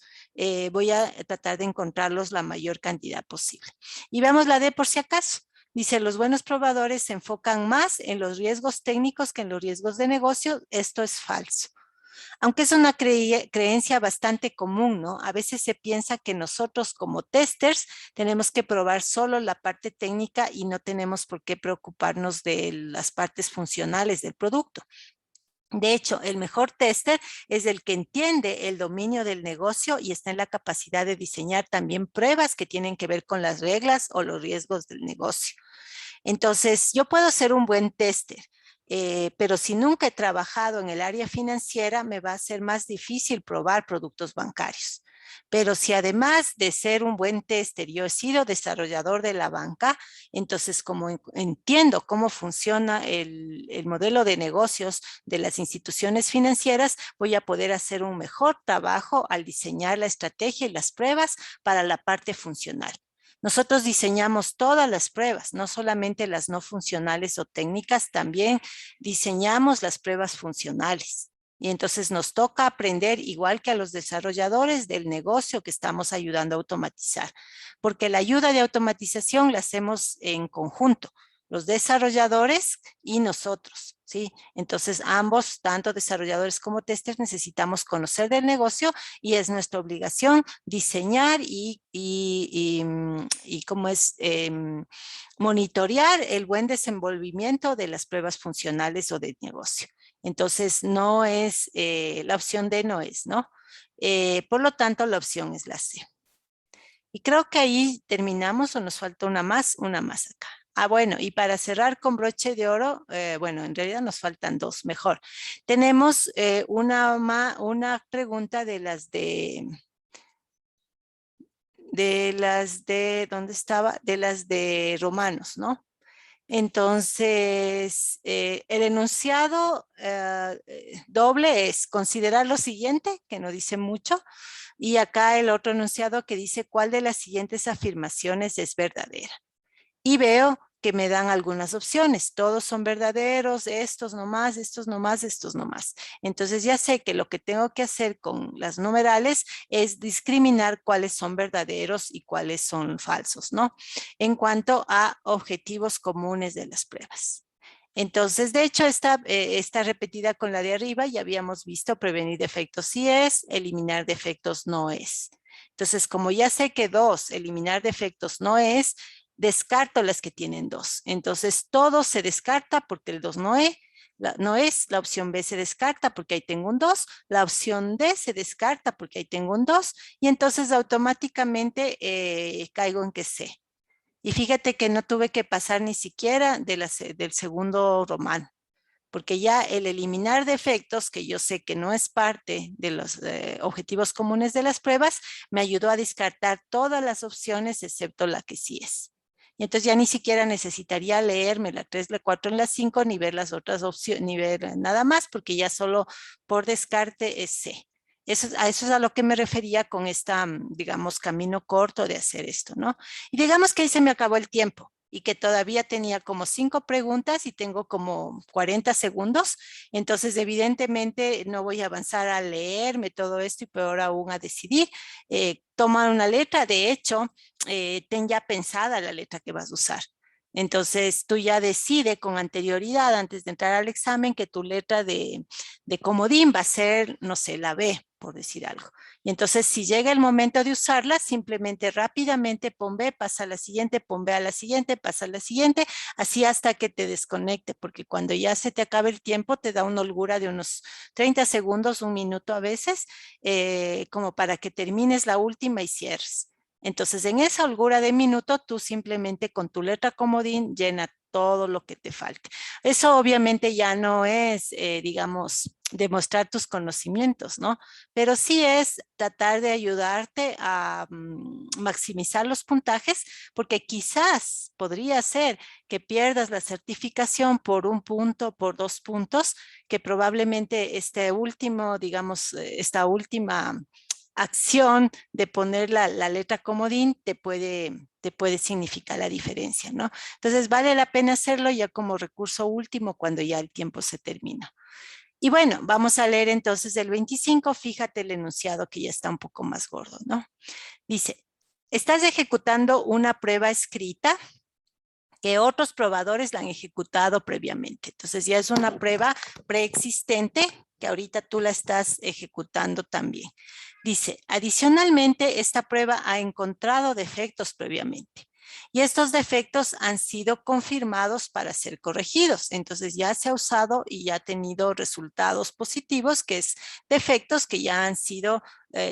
voy a tratar de encontrarlos la mayor cantidad posible. Y veamos la D por si acaso. Dice, los buenos probadores se enfocan más en los riesgos técnicos que en los riesgos de negocio. Esto es falso. Aunque es una creencia bastante común, ¿no? A veces se piensa que nosotros como testers tenemos que probar solo la parte técnica y no tenemos por qué preocuparnos de las partes funcionales del producto. De hecho, el mejor tester es el que entiende el dominio del negocio y está en la capacidad de diseñar también pruebas que tienen que ver con las reglas o los riesgos del negocio. Entonces, yo puedo ser un buen tester, pero si nunca he trabajado en el área financiera, me va a ser más difícil probar productos bancarios. Pero si además de ser un buen tester, yo he sido desarrollador de la banca, entonces como entiendo cómo funciona el modelo de negocios de las instituciones financieras, voy a poder hacer un mejor trabajo al diseñar la estrategia y las pruebas para la parte funcional. Nosotros diseñamos todas las pruebas, no solamente las no funcionales o técnicas, también diseñamos las pruebas funcionales. Y entonces nos toca aprender, igual que a los desarrolladores del negocio que estamos ayudando a automatizar, porque la ayuda de automatización la hacemos en conjunto, los desarrolladores y nosotros, ¿sí? Entonces ambos, tanto desarrolladores como testers, necesitamos conocer del negocio y es nuestra obligación diseñar y cómo es monitorear el buen desenvolvimiento de las pruebas funcionales o de negocio. Entonces, no es, la opción D no es, ¿no? Por lo tanto, la opción es la C. Y creo que ahí terminamos o nos falta una más acá. Ah, bueno, y para cerrar con broche de oro, bueno, en realidad nos faltan dos, mejor. Tenemos una pregunta de las ¿dónde estaba? De las de Romanos, ¿no? Entonces, el enunciado doble es considerar lo siguiente, que no dice mucho, y acá el otro enunciado que dice cuál de las siguientes afirmaciones es verdadera. Y veo que me dan algunas opciones. Todos son verdaderos, estos nomás, estos nomás, estos nomás. Entonces ya sé que lo que tengo que hacer con las numerales es discriminar cuáles son verdaderos y cuáles son falsos, ¿no? En cuanto a objetivos comunes de las pruebas. Entonces, de hecho, está repetida con la de arriba. Ya habíamos visto prevenir defectos sí es, eliminar defectos no es. Entonces, como ya sé que 2, eliminar defectos no es, descarto las que tienen 2. Entonces, todo se descarta porque el 2 no es. La opción B se descarta porque ahí tengo un 2, la opción D se descarta porque ahí tengo un 2 y entonces automáticamente caigo en que C. Y fíjate que no tuve que pasar ni siquiera del segundo romano. porque ya el eliminar defectos, que yo sé que no es parte de los objetivos comunes de las pruebas, me ayudó a descartar todas las opciones excepto la que sí es. Y entonces ya ni siquiera necesitaría leerme la 3, la 4, la 5, ni ver las otras opciones, ni ver nada más, porque ya solo por descarte es C. Eso es a lo que me refería con esta, digamos, camino corto de hacer esto, ¿no? Y digamos que ahí se me acabó el tiempo y que todavía tenía como 5 preguntas y tengo como 40 segundos. Entonces, evidentemente, no voy a avanzar a leerme todo esto y peor aún a decidir. Toma una letra, de hecho, ten ya pensada la letra que vas a usar. Entonces, tú ya decides con anterioridad, antes de entrar al examen, que tu letra de comodín va a ser, no sé, la B, por decir algo. Y entonces, si llega el momento de usarla, simplemente rápidamente pon B, pasa a la siguiente, pon B a la siguiente, pasa a la siguiente, así hasta que te desconecte, porque cuando ya se te acabe el tiempo, te da una holgura de unos 30 segundos, un minuto a veces, como para que termines la última y cierres. Entonces, en esa holgura de minuto, tú simplemente con tu letra comodín llena todo lo que te falte. Eso obviamente ya no es, digamos, demostrar tus conocimientos, ¿no? Pero sí es tratar de ayudarte a maximizar los puntajes, porque quizás podría ser que pierdas la certificación por 1 punto, por 2 puntos, que probablemente este último, digamos, esta última acción de poner la letra comodín te puede significar la diferencia, ¿no? Entonces vale la pena hacerlo ya como recurso último cuando ya el tiempo se termina. Y bueno, vamos a leer entonces el 25, fíjate el enunciado que ya está un poco más gordo, ¿no? Dice, estás ejecutando una prueba escrita que otros probadores la han ejecutado previamente. Entonces ya es una prueba preexistente que ahorita tú la estás ejecutando también. Dice, adicionalmente, esta prueba ha encontrado defectos previamente y estos defectos han sido confirmados para ser corregidos. Entonces ya se ha usado y ya ha tenido resultados positivos, que es defectos que ya han sido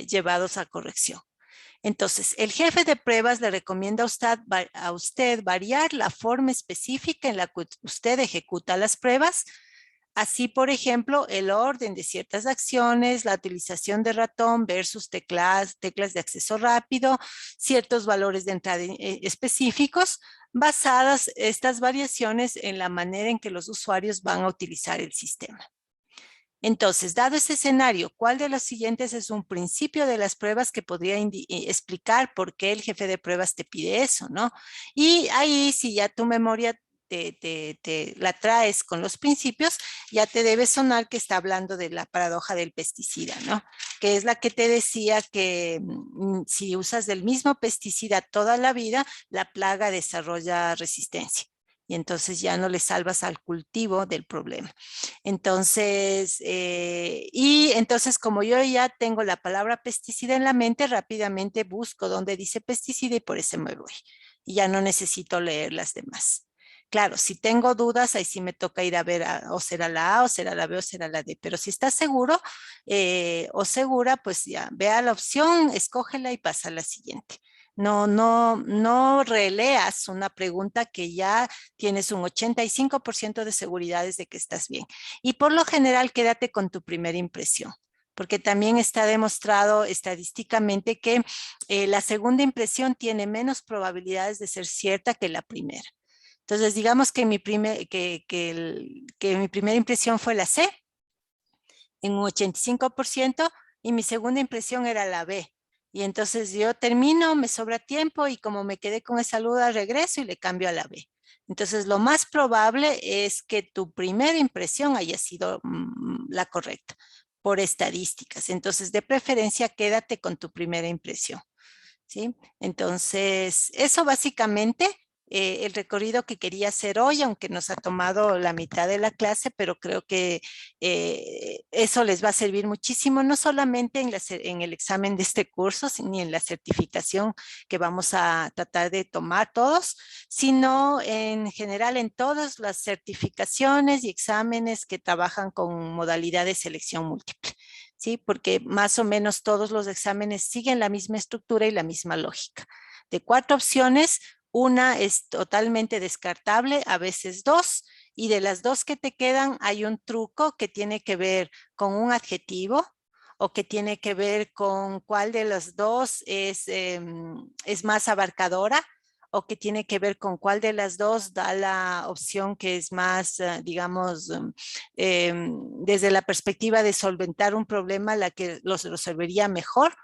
llevados a corrección. Entonces, el jefe de pruebas le recomienda a usted variar la forma específica en la que usted ejecuta las pruebas. Así, por ejemplo, el orden de ciertas acciones, la utilización de ratón versus teclas de acceso rápido, ciertos valores de entrada específicos, basadas estas variaciones en la manera en que los usuarios van a utilizar el sistema. Entonces, dado ese escenario, ¿cuál de los siguientes es un principio de las pruebas que podría explicar por qué el jefe de pruebas te pide eso, ¿no? Y ahí, si ya tu memoria te la traes con los principios, ya te debe sonar que está hablando de la paradoja del pesticida, ¿no? Que es la que te decía que si usas del mismo pesticida toda la vida, la plaga desarrolla resistencia. Y entonces ya no le salvas al cultivo del problema. Entonces, entonces como yo ya tengo la palabra pesticida en la mente, rápidamente busco dónde dice pesticida y por eso me voy. Y ya no necesito leer las demás. Claro, si tengo dudas, ahí sí me toca ir a ver o será la A, o será la B, o será la D. Pero si estás seguro o segura, pues ya, vea la opción, escógela y pasa a la siguiente. No releas una pregunta que ya tienes un 85% de seguridades de que estás bien. Y por lo general, quédate con tu primera impresión, porque también está demostrado estadísticamente que la segunda impresión tiene menos probabilidades de ser cierta que la primera. Entonces, digamos que mi primera impresión fue la C, en un 85%, y mi segunda impresión era la B. Y entonces yo termino, me sobra tiempo y como me quedé con esa duda, regreso y le cambio a la B. Entonces, lo más probable es que tu primera impresión haya sido la correcta por estadísticas. Entonces, de preferencia, quédate con tu primera impresión, ¿sí? Entonces, eso básicamente el recorrido que quería hacer hoy, aunque nos ha tomado la mitad de la clase, pero creo que eso les va a servir muchísimo, no solamente en el examen de este curso, ni en la certificación que vamos a tratar de tomar todos, sino en general en todas las certificaciones y exámenes que trabajan con modalidad de selección múltiple. ¿Sí? Porque más o menos todos los exámenes siguen la misma estructura y la misma lógica. De 4 opciones, una es totalmente descartable, a veces 2, y de las dos que te quedan hay un truco que tiene que ver con un adjetivo o que tiene que ver con cuál de las dos es más abarcadora o que tiene que ver con cuál de las dos da la opción que es más, digamos, desde la perspectiva de solventar un problema, la que los resolvería mejor.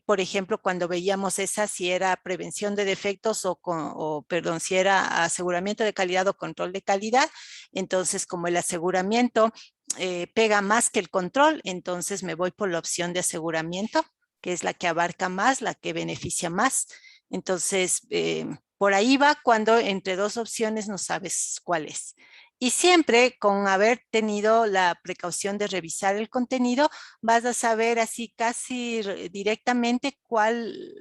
Por ejemplo, cuando veíamos esa, si era prevención de defectos perdón, si era aseguramiento de calidad o control de calidad, entonces como el aseguramiento pega más que el control, entonces me voy por la opción de aseguramiento, que es la que abarca más, la que beneficia más. Entonces, por ahí va cuando entre dos opciones no sabes cuál es. Y siempre con haber tenido la precaución de revisar el contenido, vas a saber así casi directamente cuál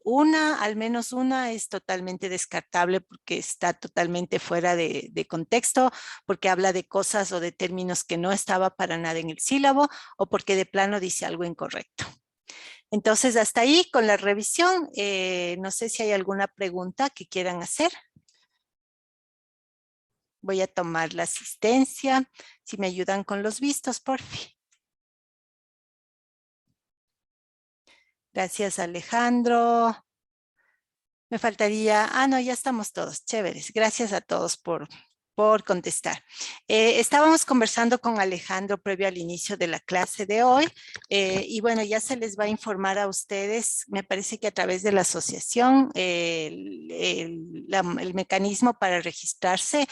una, al menos una, es totalmente descartable porque está totalmente fuera de contexto, porque habla de cosas o de términos que no estaba para nada en el sílabo o porque de plano dice algo incorrecto. Entonces, hasta ahí con la revisión. No sé si hay alguna pregunta que quieran hacer. Voy a tomar la asistencia. Si me ayudan con los vistos, por fin. Gracias, Alejandro. Me faltaría, no, ya estamos todos, chéveres. Gracias a todos por contestar. Estábamos conversando con Alejandro previo al inicio de la clase de hoy y bueno, ya se les va a informar a ustedes, me parece que a través de la asociación, el mecanismo para registrarse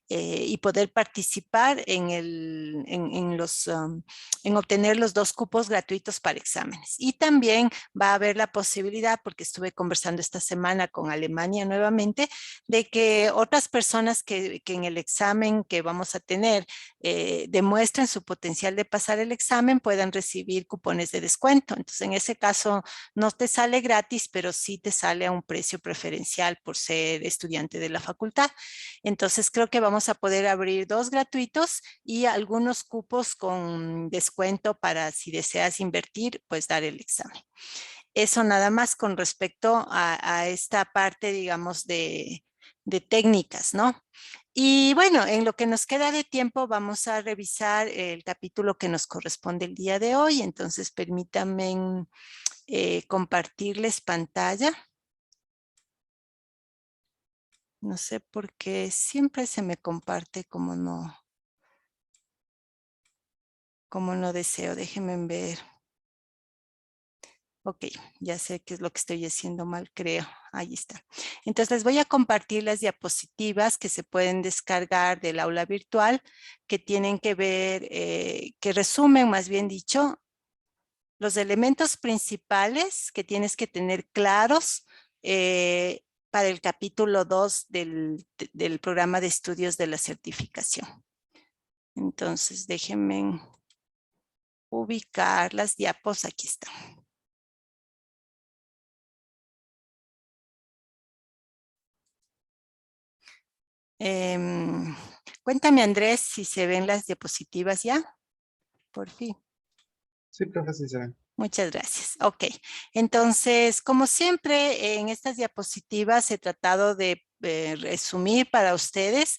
y poder participar en obtener los 2 cupos gratuitos para exámenes. Y también va a haber la posibilidad, porque estuve conversando esta semana con Alemania nuevamente, de que otras personas que en el examen que vamos a tener demuestren su potencial de pasar el examen puedan recibir cupones de descuento. Entonces, en ese caso no te sale gratis, pero sí te sale a un precio preferencial por ser estudiante de la facultad. Entonces, creo que vamos a poder abrir 2 gratuitos y algunos cupos con descuento para si deseas invertir, pues dar el examen. Eso nada más con respecto a esta parte, digamos, de técnicas, ¿no? Y bueno, en lo que nos queda de tiempo vamos a revisar el capítulo que nos corresponde el día de hoy. Entonces, permítanme compartirles pantalla. No sé por qué siempre se me comparte como no deseo. Déjenme ver. Ok, ya sé qué es lo que estoy haciendo mal, creo. Ahí está. Entonces les voy a compartir las diapositivas que se pueden descargar del aula virtual, que tienen que ver, que resumen, más bien dicho, los elementos principales que tienes que tener claros para el capítulo 2 del programa de estudios de la certificación. Entonces, déjenme ubicar las diapos. Aquí están. Cuéntame, Andrés, si se ven las diapositivas ya. Por fin. Sí, profe, sí se ven. Muchas gracias. Ok, entonces, como siempre, en estas diapositivas he tratado de resumir para ustedes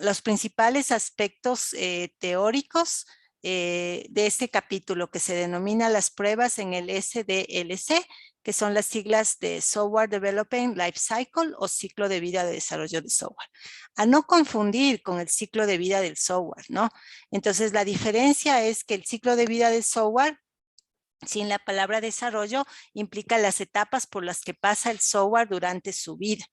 los principales aspectos teóricos de este capítulo que se denomina las pruebas en el SDLC, que son las siglas de Software Development Life Cycle o ciclo de vida de desarrollo de software. A no confundir con el ciclo de vida del software, ¿no? Entonces, la diferencia es que el ciclo de vida del software, sin la palabra desarrollo, implica las etapas por las que pasa el software durante su vida.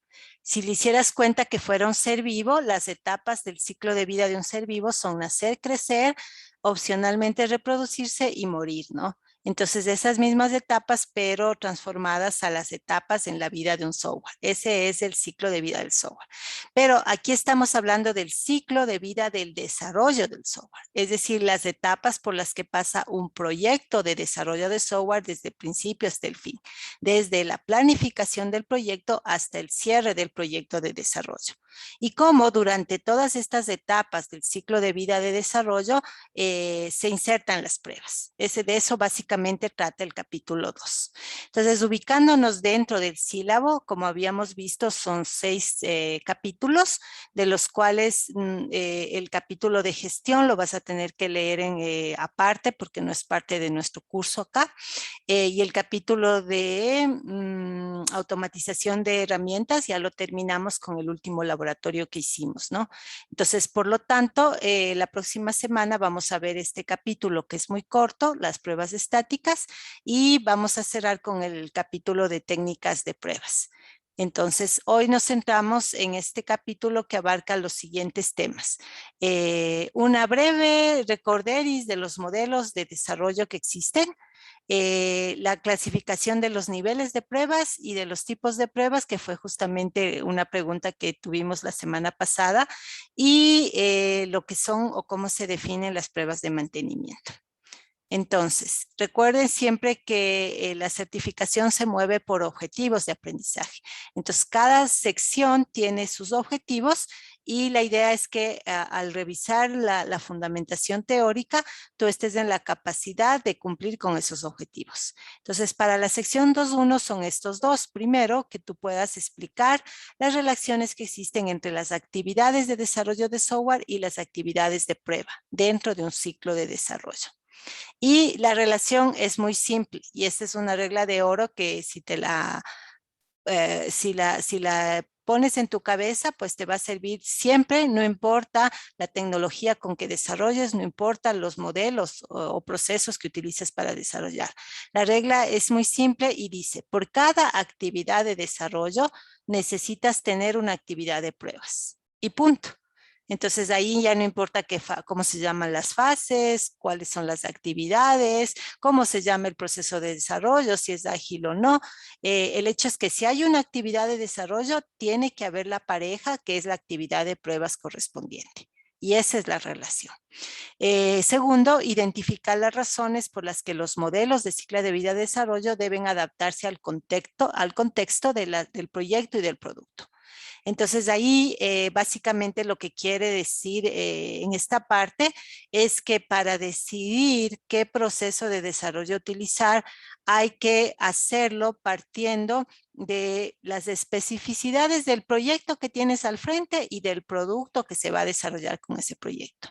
Si le hicieras cuenta que fuera un ser vivo, las etapas del ciclo de vida de un ser vivo son nacer, crecer, opcionalmente reproducirse y morir, ¿no? Entonces, esas mismas etapas, pero transformadas a las etapas en la vida de un software. Ese es el ciclo de vida del software. Pero aquí estamos hablando del ciclo de vida del desarrollo del software, es decir, las etapas por las que pasa un proyecto de desarrollo de software desde el principio hasta el fin, desde la planificación del proyecto hasta el cierre del proyecto de desarrollo. y cómo durante todas estas etapas del ciclo de vida de desarrollo se insertan las pruebas. De eso básicamente trata el capítulo 2. Entonces, ubicándonos dentro del sílabo, como habíamos visto, son 6 capítulos, de los cuales el capítulo de gestión lo vas a tener que leer aparte porque no es parte de nuestro curso acá. Y el capítulo de automatización de herramientas ya lo terminamos con el último laboratorio que hicimos, ¿no? Entonces, por lo tanto, la próxima semana vamos a ver este capítulo que es muy corto, las pruebas estáticas, y vamos a cerrar con el capítulo de técnicas de pruebas. Entonces, hoy nos centramos en este capítulo que abarca los siguientes temas. Una breve recorderis de los modelos de desarrollo que existen, la clasificación de los niveles de pruebas y de los tipos de pruebas, que fue justamente una pregunta que tuvimos la semana pasada, y lo que son o cómo se definen las pruebas de mantenimiento. Entonces, recuerden siempre que la certificación se mueve por objetivos de aprendizaje. Entonces, cada sección tiene sus objetivos y la idea es que al revisar la fundamentación teórica, tú estés en la capacidad de cumplir con esos objetivos. Entonces, para la sección 2.1 son estos dos. Primero, que tú puedas explicar las relaciones que existen entre las actividades de desarrollo de software y las actividades de prueba dentro de un ciclo de desarrollo. Y la relación es muy simple y esta es una regla de oro que si la pones en tu cabeza, pues te va a servir siempre, no importa la tecnología con que desarrolles, no importa los modelos o procesos que utilices para desarrollar. La regla es muy simple y dice, por cada actividad de desarrollo necesitas tener una actividad de pruebas y punto. Entonces ahí ya no importa cómo se llaman las fases, cuáles son las actividades, cómo se llama el proceso de desarrollo, si es ágil o no. El hecho es que si hay una actividad de desarrollo, tiene que haber la pareja que es la actividad de pruebas correspondiente. Y esa es la relación. Segundo, identificar las razones por las que los modelos de ciclo de vida de desarrollo deben adaptarse al contexto del proyecto y del producto. Entonces ahí básicamente lo que quiere decir en esta parte es que para decidir qué proceso de desarrollo utilizar hay que hacerlo partiendo de las especificidades del proyecto que tienes al frente y del producto que se va a desarrollar con ese proyecto.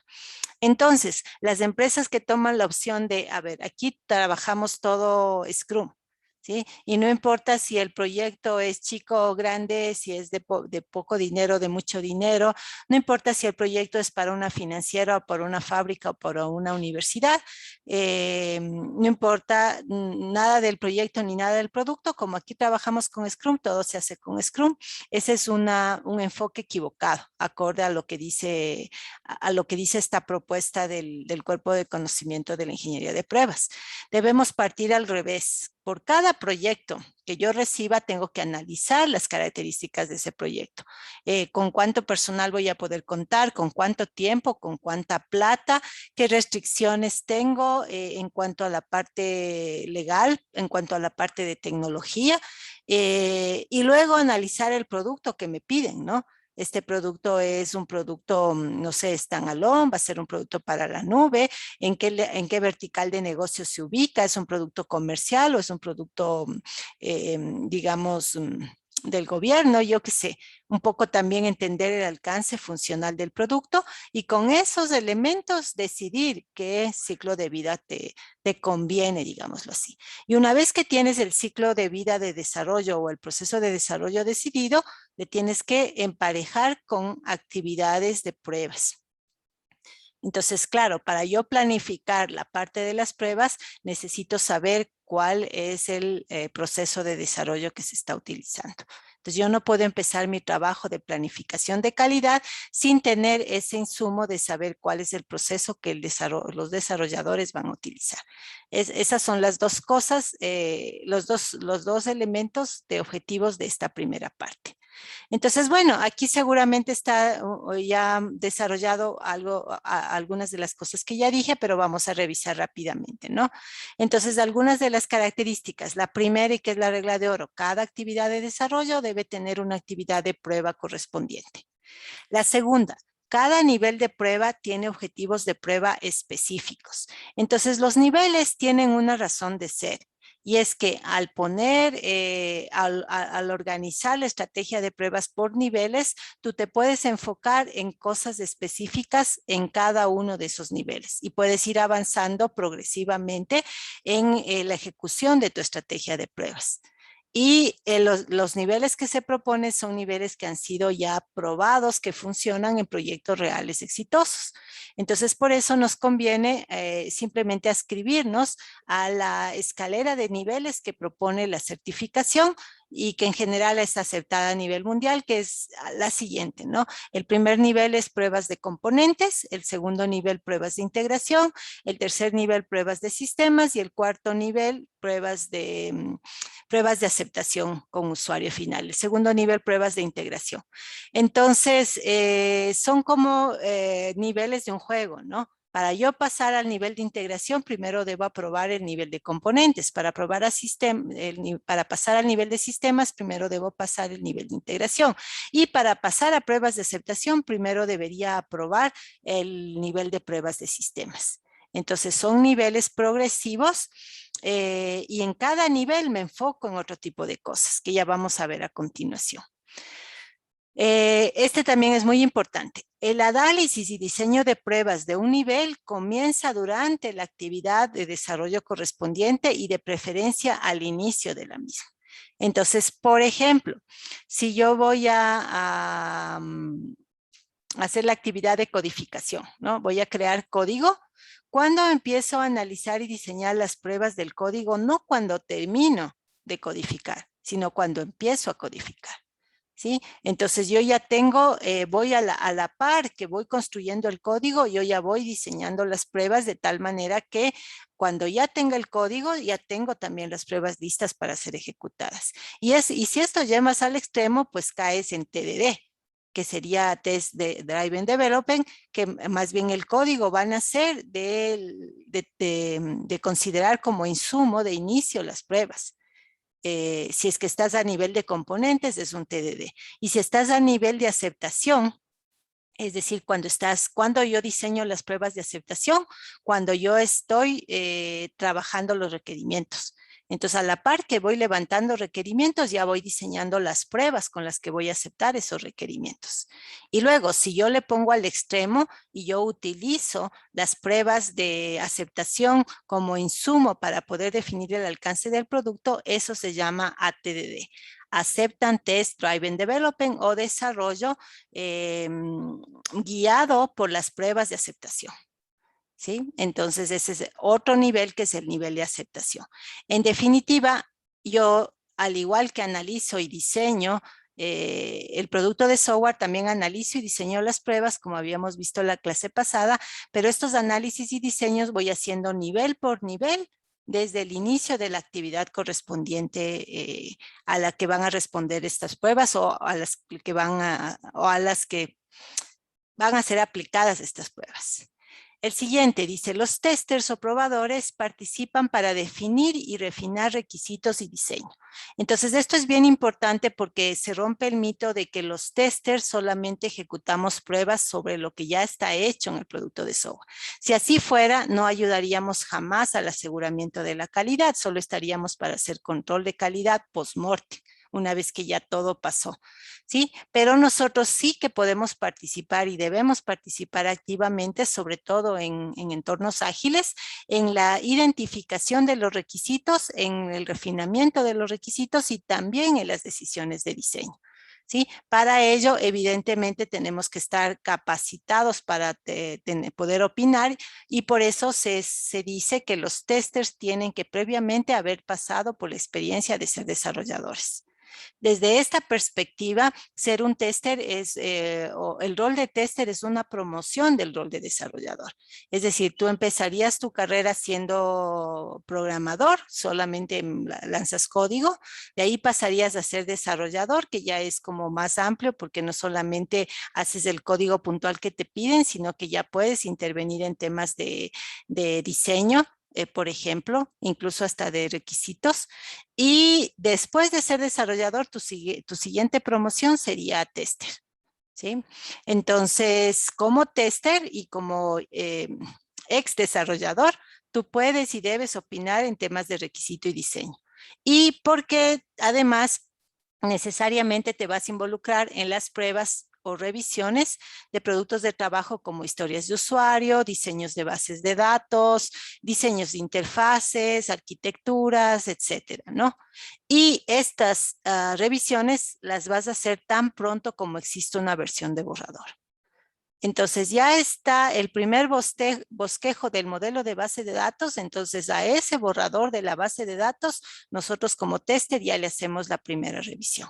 Entonces, las empresas que toman la opción de, a ver, aquí trabajamos todo Scrum, ¿sí? Y no importa si el proyecto es chico o grande, si es de poco dinero, de mucho dinero, no importa si el proyecto es para una financiera o para una fábrica o para una universidad, no importa nada del proyecto ni nada del producto, como aquí trabajamos con Scrum, todo se hace con Scrum. Ese es un enfoque equivocado, acorde a lo que dice esta propuesta del cuerpo de conocimiento de la ingeniería de pruebas. Debemos partir al revés. Por cada proyecto que yo reciba, tengo que analizar las características de ese proyecto. Con cuánto personal voy a poder contar, con cuánto tiempo, con cuánta plata, qué restricciones tengo en cuanto a la parte legal, en cuanto a la parte de tecnología, y luego analizar el producto que me piden, ¿no? Este producto es un producto, no sé, standalone, va a ser un producto para la nube, en qué vertical de negocio se ubica, es un producto comercial o es un producto, digamos, del gobierno, yo qué sé, un poco también entender el alcance funcional del producto y con esos elementos decidir qué ciclo de vida te conviene, digámoslo así. Y una vez que tienes el ciclo de vida de desarrollo o el proceso de desarrollo decidido, le tienes que emparejar con actividades de pruebas. Entonces, claro, para yo planificar la parte de las pruebas, necesito saber cuál es el proceso de desarrollo que se está utilizando. Entonces, yo no puedo empezar mi trabajo de planificación de calidad sin tener ese insumo de saber cuál es el proceso que los desarrolladores van a utilizar. Esas son las dos cosas, los dos elementos de objetivos de esta primera parte. Entonces, bueno, aquí seguramente está ya desarrollado algunas de las cosas que ya dije, pero vamos a revisar rápidamente, ¿no? Entonces, algunas de las características. La primera, y que es la regla de oro, cada actividad de desarrollo debe tener una actividad de prueba correspondiente. La segunda, cada nivel de prueba tiene objetivos de prueba específicos. Entonces, los niveles tienen una razón de ser. Y es que al poner, al organizar la estrategia de pruebas por niveles, tú te puedes enfocar en cosas específicas en cada uno de esos niveles y puedes ir avanzando progresivamente en la ejecución de tu estrategia de pruebas. Y los niveles que se proponen son niveles que han sido ya probados, que funcionan en proyectos reales exitosos. Entonces, por eso nos conviene simplemente ascribirnos a la escalera de niveles que propone la certificación y que en general es aceptada a nivel mundial, que es la siguiente, ¿no? El primer nivel es pruebas de componentes, el segundo nivel pruebas de integración, el tercer nivel pruebas de sistemas y el cuarto nivel pruebas de aceptación con usuario final. El segundo nivel, pruebas de integración. Entonces, son como niveles de un juego, ¿no? Para yo pasar al nivel de integración, primero debo aprobar el nivel de componentes. Para pasar al nivel de sistemas, primero debo pasar el nivel de integración. Y para pasar a pruebas de aceptación, primero debería aprobar el nivel de pruebas de sistemas. Entonces, son niveles progresivos y en cada nivel me enfoco en otro tipo de cosas que ya vamos a ver a continuación. Este también es muy importante. El análisis y diseño de pruebas de un nivel comienza durante la actividad de desarrollo correspondiente y de preferencia al inicio de la misma. Entonces, por ejemplo, si yo voy a hacer la actividad de codificación, ¿no? Voy a crear código. ¿Cuándo empiezo a analizar y diseñar las pruebas del código? No cuando termino de codificar, sino cuando empiezo a codificar. ¿Sí? Entonces yo ya tengo, voy a la par que voy construyendo el código, yo ya voy diseñando las pruebas de tal manera que cuando ya tenga el código, ya tengo también las pruebas listas para ser ejecutadas. Y si esto llevas al extremo, pues caes en TDD, que sería Test Driven Development, que más bien el código van a ser de considerar como insumo de inicio las pruebas. Si es que estás a nivel de componentes, es un TDD. Y si estás a nivel de aceptación, es decir, cuando yo diseño las pruebas de aceptación, cuando yo estoy trabajando los requerimientos. Entonces, a la par que voy levantando requerimientos, ya voy diseñando las pruebas con las que voy a aceptar esos requerimientos. Y luego, si yo le pongo al extremo y yo utilizo las pruebas de aceptación como insumo para poder definir el alcance del producto, eso se llama ATDD. Acceptance Test Driven Development o desarrollo guiado por las pruebas de aceptación. ¿Sí? Entonces, ese es otro nivel que es el nivel de aceptación. En definitiva, yo, al igual que analizo y diseño el producto de software, también analizo y diseño las pruebas, como habíamos visto en la clase pasada, pero estos análisis y diseños voy haciendo nivel por nivel desde el inicio de la actividad correspondiente a la que van a responder estas pruebas o a las que van a ser aplicadas estas pruebas. El siguiente dice, los testers o probadores participan para definir y refinar requisitos y diseño. Entonces, esto es bien importante porque se rompe el mito de que los testers solamente ejecutamos pruebas sobre lo que ya está hecho en el producto de software. Si así fuera, no ayudaríamos jamás al aseguramiento de la calidad, solo estaríamos para hacer control de calidad post-mortem, una vez que ya todo pasó, ¿sí? Pero nosotros sí que podemos participar y debemos participar activamente, sobre todo en entornos ágiles, en la identificación de los requisitos, en el refinamiento de los requisitos y también en las decisiones de diseño. ¿Sí? Para ello, evidentemente, tenemos que estar capacitados para poder opinar y por eso se dice que los testers tienen que previamente haber pasado por la experiencia de ser desarrolladores. Desde esta perspectiva, ser un tester o el rol de tester es una promoción del rol de desarrollador. Es decir, tú empezarías tu carrera siendo programador, solamente lanzas código, de ahí pasarías a ser desarrollador, que ya es como más amplio porque no solamente haces el código puntual que te piden, sino que ya puedes intervenir en temas de diseño, por ejemplo, incluso hasta de requisitos. Y después de ser desarrollador, tu siguiente promoción sería tester. ¿sí? Entonces, como tester y como ex desarrollador, tú puedes y debes opinar en temas de requisito y diseño. Y porque además necesariamente te vas a involucrar en las pruebas o revisiones de productos de trabajo como historias de usuario, diseños de bases de datos, diseños de interfaces, arquitecturas, etcétera, ¿no? Y estas revisiones las vas a hacer tan pronto como existe una versión de borrador. Entonces ya está el primer bosquejo del modelo de base de datos, entonces a ese borrador de la base de datos, nosotros como tester ya le hacemos la primera revisión.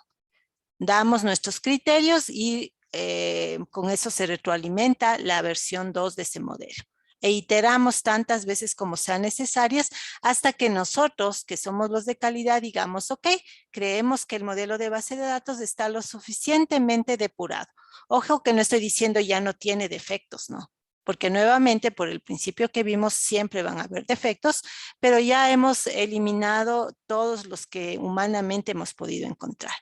Damos nuestros criterios y con eso se retroalimenta la versión 2 de ese modelo. E iteramos tantas veces como sean necesarias hasta que nosotros, que somos los de calidad, digamos, ok, creemos que el modelo de base de datos está lo suficientemente depurado. Ojo que no estoy diciendo ya no tiene defectos, ¿no? Porque nuevamente, por el principio que vimos, siempre van a haber defectos, pero ya hemos eliminado todos los que humanamente hemos podido encontrar.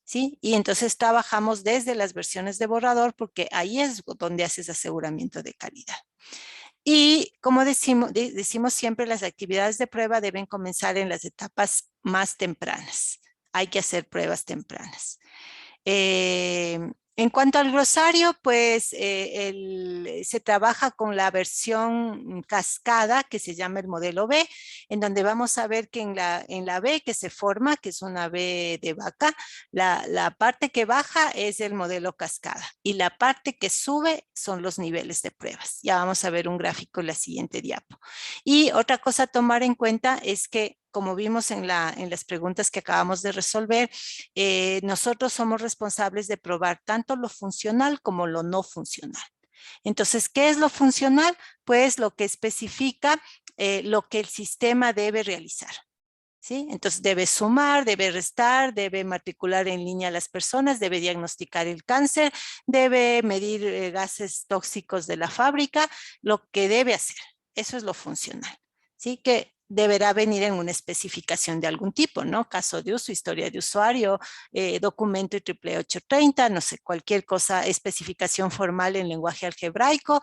¿Sí? Y entonces trabajamos desde las versiones de borrador porque ahí es donde haces aseguramiento de calidad. Y como decimos siempre, las actividades de prueba deben comenzar en las etapas más tempranas. Hay que hacer pruebas tempranas. En cuanto al glosario, pues se trabaja con la versión cascada que se llama el modelo B, en donde vamos a ver que en la B que se forma, que es una B de vaca, la parte que baja es el modelo cascada y la parte que sube son los niveles de pruebas. Ya vamos a ver un gráfico en la siguiente diapo. Y otra cosa a tomar en cuenta es que, como vimos en las preguntas que acabamos de resolver, nosotros somos responsables de probar tanto lo funcional como lo no funcional. Entonces, ¿qué es lo funcional? Pues lo que especifica lo que el sistema debe realizar. ¿Sí? Entonces debe sumar, debe restar, debe matricular en línea a las personas, debe diagnosticar el cáncer, debe medir gases tóxicos de la fábrica, lo que debe hacer. Eso es lo funcional. ¿Sí? Que deberá venir en una especificación de algún tipo, ¿no? Caso de uso, historia de usuario, documento IEEE 830, no sé, cualquier cosa, especificación formal en lenguaje algebraico,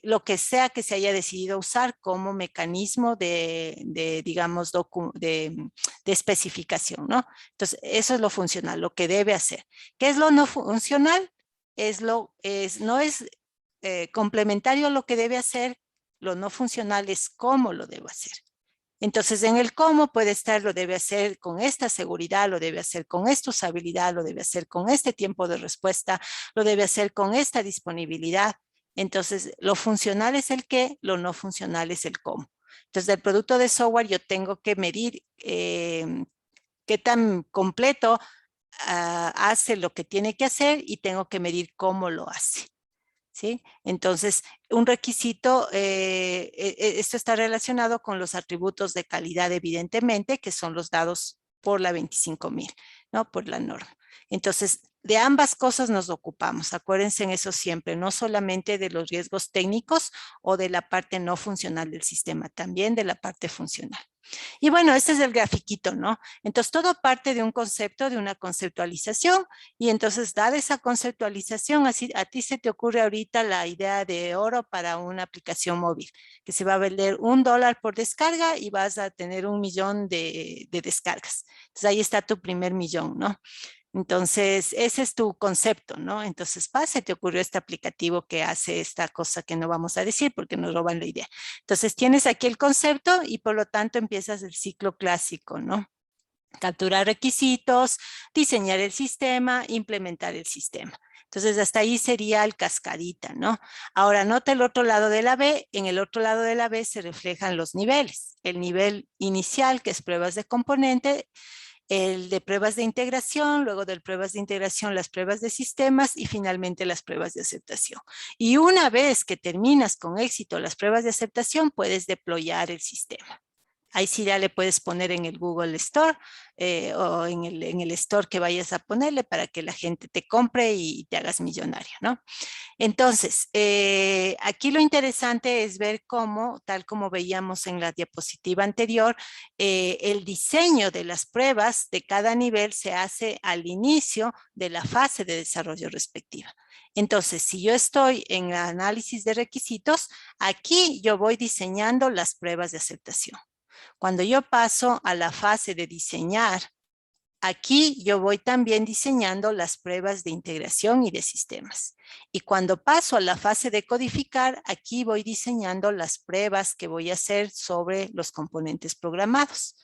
lo que sea que se haya decidido usar como mecanismo digamos, de especificación, ¿no? Entonces, eso es lo funcional, lo que debe hacer. ¿Qué es lo no funcional? No es complementario a lo que debe hacer, lo no funcional es cómo lo debo hacer. Entonces, en el cómo puede estar, lo debe hacer con esta seguridad, lo debe hacer con esta usabilidad, lo debe hacer con este tiempo de respuesta, lo debe hacer con esta disponibilidad. Entonces, lo funcional es el qué, lo no funcional es el cómo. Entonces, del producto de software yo tengo que medir qué tan completo hace lo que tiene que hacer y tengo que medir cómo lo hace. ¿Sí? Entonces, un requisito, esto está relacionado con los atributos de calidad, evidentemente, que son los dados por la 25.000, ¿no? Por la norma. Entonces, de ambas cosas nos ocupamos. Acuérdense en eso siempre, no solamente de los riesgos técnicos o de la parte no funcional del sistema, también de la parte funcional. Y bueno, este es el grafiquito, ¿no? Entonces, todo parte de un concepto, de una conceptualización, y entonces, dada esa conceptualización, así a ti se te ocurre ahorita la idea de oro para una aplicación móvil, que se va a vender $1 por descarga y vas a tener 1.000.000 de descargas. Entonces, ahí está tu primer millón, ¿no? Entonces, ese es tu concepto, ¿no? Entonces, se te ocurrió este aplicativo que hace esta cosa que no vamos a decir porque nos roban la idea. Entonces, tienes aquí el concepto y por lo tanto empiezas el ciclo clásico, ¿no? Capturar requisitos, diseñar el sistema, implementar el sistema. Entonces, hasta ahí sería el cascadita, ¿no? Ahora, nota el otro lado de la B. En el otro lado de la B se reflejan los niveles. El nivel inicial, que es pruebas de componente, el de pruebas de integración, luego de pruebas de integración, las pruebas de sistemas y finalmente las pruebas de aceptación. Y una vez que terminas con éxito las pruebas de aceptación, puedes deployar el sistema. Ahí sí ya le puedes poner en el Google Store o en el store que vayas a ponerle para que la gente te compre y te hagas millonario, ¿no? Entonces, aquí lo interesante es ver cómo, tal como veíamos en la diapositiva anterior, el diseño de las pruebas de cada nivel se hace al inicio de la fase de desarrollo respectiva. Entonces, si yo estoy en análisis de requisitos, aquí yo voy diseñando las pruebas de aceptación. Cuando yo paso a la fase de diseñar, aquí yo voy también diseñando las pruebas de integración y de sistemas. Y cuando paso a la fase de codificar, aquí voy diseñando las pruebas que voy a hacer sobre los componentes programados.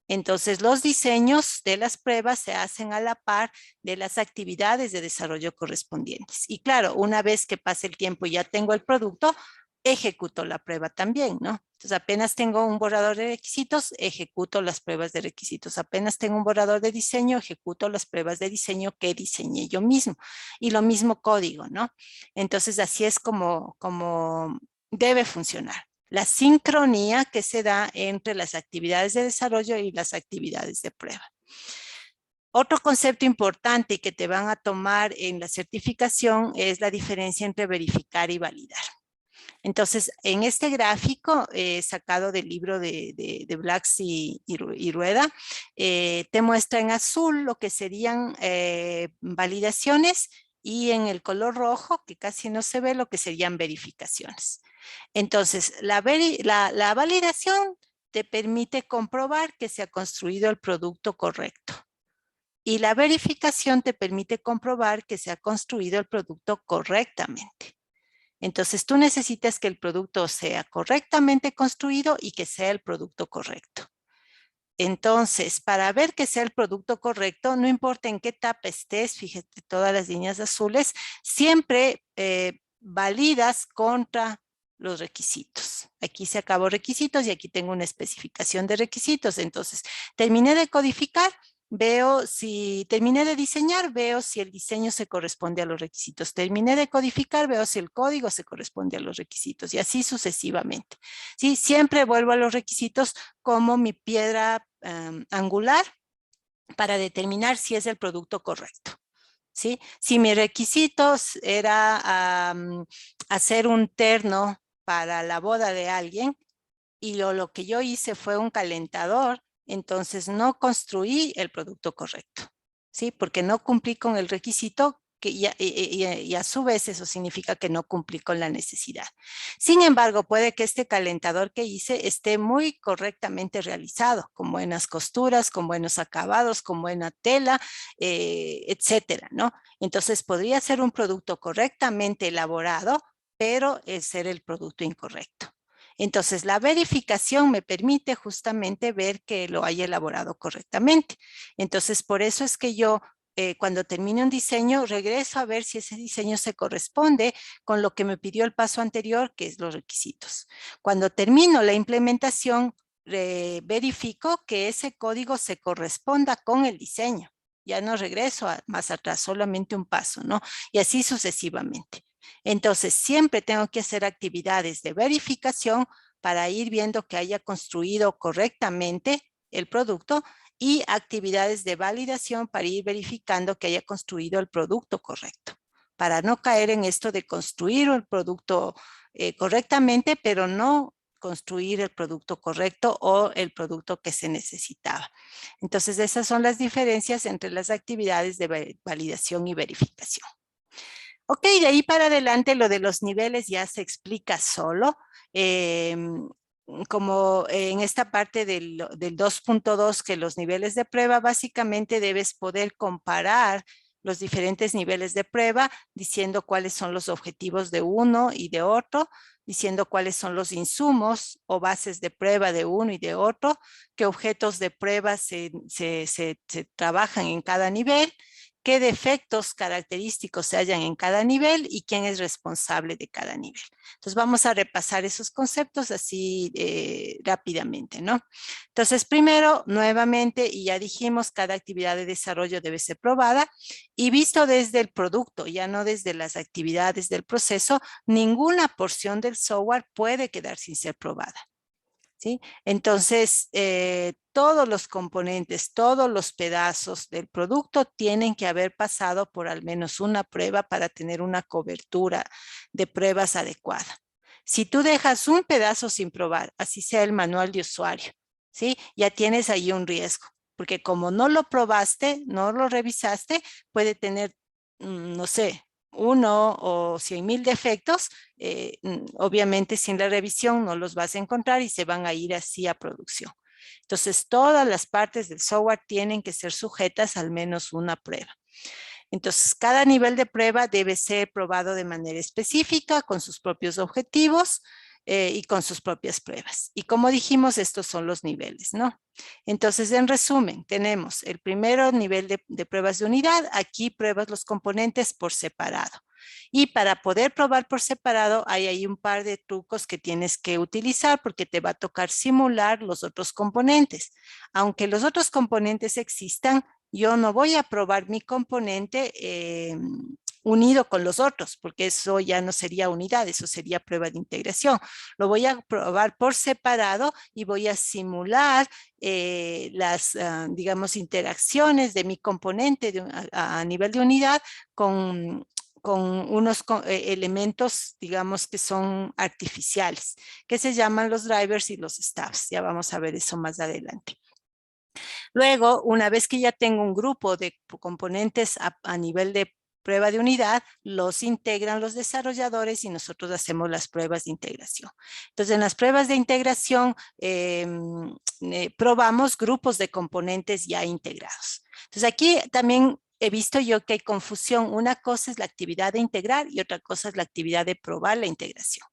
Entonces, los diseños de las pruebas se hacen a la par de las actividades de desarrollo correspondientes. Y claro, una vez que pase el tiempo y ya tengo el producto, ejecuto la prueba también, ¿no? Entonces, apenas tengo un borrador de requisitos, ejecuto las pruebas de requisitos. Apenas tengo un borrador de diseño, ejecuto las pruebas de diseño que diseñé yo mismo. Y lo mismo código, ¿no? Entonces, así es como debe funcionar. La sincronía que se da entre las actividades de desarrollo y las actividades de prueba. Otro concepto importante que te van a tomar en la certificación es la diferencia entre verificar y validar. Entonces, en este gráfico sacado del libro de Blacks y Rueda, te muestra en azul lo que serían validaciones y en el color rojo, que casi no se ve, lo que serían verificaciones. Entonces, la validación te permite comprobar que se ha construido el producto correcto. Y la verificación te permite comprobar que se ha construido el producto correctamente. Entonces, tú necesitas que el producto sea correctamente construido y que sea el producto correcto. Entonces, para ver que sea el producto correcto, no importa en qué etapa estés, fíjate, todas las líneas azules, siempre validas contra los requisitos. Aquí se acabó requisitos y aquí tengo una especificación de requisitos. Entonces, terminé de codificar, veo si, terminé de diseñar, veo si el diseño se corresponde a los requisitos. Terminé de codificar, veo si el código se corresponde a los requisitos y así sucesivamente. ¿Sí? Siempre vuelvo a los requisitos como mi piedra angular para determinar si es el producto correcto. ¿Sí? Si mi requisito era hacer un terno para la boda de alguien y lo que yo hice fue un calentador, entonces no construí el producto correcto, ¿sí? Porque no cumplí con el requisito y a su vez eso significa que no cumplí con la necesidad. Sin embargo, puede que este calentador que hice esté muy correctamente realizado, con buenas costuras, con buenos acabados, con buena tela, etcétera, ¿no? Entonces podría ser un producto correctamente elaborado, pero ser el producto incorrecto. Entonces, la verificación me permite justamente ver que lo haya elaborado correctamente. Entonces, por eso es que yo, cuando termine un diseño, regreso a ver si ese diseño se corresponde con lo que me pidió el paso anterior, que es los requisitos. Cuando termino la implementación, verifico que ese código se corresponda con el diseño. Ya no regreso más atrás, solamente un paso, ¿no? Y así sucesivamente. Entonces, siempre tengo que hacer actividades de verificación para ir viendo que haya construido correctamente el producto y actividades de validación para ir verificando que haya construido el producto correcto. Para no caer en esto de construir el producto correctamente, pero no construir el producto correcto o el producto que se necesitaba. Entonces, esas son las diferencias entre las actividades de validación y verificación. Ok, de ahí para adelante lo de los niveles ya se explica solo. Como en esta parte del 2.2, que los niveles de prueba, básicamente debes poder comparar los diferentes niveles de prueba, diciendo cuáles son los objetivos de uno y de otro, diciendo cuáles son los insumos o bases de prueba de uno y de otro, qué objetos de prueba se trabajan en cada nivel, qué defectos característicos se hallan en cada nivel y quién es responsable de cada nivel. Entonces vamos a repasar esos conceptos así rápidamente, ¿no? Entonces primero, nuevamente, y ya dijimos, cada actividad de desarrollo debe ser probada y visto desde el producto, ya no desde las actividades del proceso, ninguna porción del software puede quedar sin ser probada. ¿sí? Entonces, todos los componentes, todos los pedazos del producto tienen que haber pasado por al menos una prueba para tener una cobertura de pruebas adecuada. Si tú dejas un pedazo sin probar, así sea el manual de usuario, ¿sí? Ya tienes ahí un riesgo, porque como no lo probaste, no lo revisaste, puede tener, no sé, 1 o 100,000 defectos. Obviamente sin la revisión no los vas a encontrar y se van a ir así a producción. Entonces, todas las partes del software tienen que ser sujetas al menos una prueba. Entonces, cada nivel de prueba debe ser probado de manera específica, con sus propios objetivos y con sus propias pruebas. Y como dijimos, estos son los niveles, ¿no? Entonces, en resumen, tenemos el primero nivel de pruebas de unidad. Aquí pruebas los componentes por separado. Y para poder probar por separado, hay ahí un par de trucos que tienes que utilizar porque te va a tocar simular los otros componentes. Aunque los otros componentes existan, yo no voy a probar mi componente unido con los otros, porque eso ya no sería unidad, eso sería prueba de integración. Lo voy a probar por separado y voy a simular las, digamos, interacciones de mi componente a nivel de unidad con unos elementos, digamos, que son artificiales, que se llaman los drivers y los stubs. Ya vamos a ver eso más adelante. Luego, una vez que ya tengo un grupo de componentes a nivel de prueba de unidad, los integran los desarrolladores y nosotros hacemos las pruebas de integración. Entonces, en las pruebas de integración probamos grupos de componentes ya integrados. Entonces, aquí también he visto yo que hay confusión. Una cosa es la actividad de integrar y otra cosa es la actividad de probar la integración.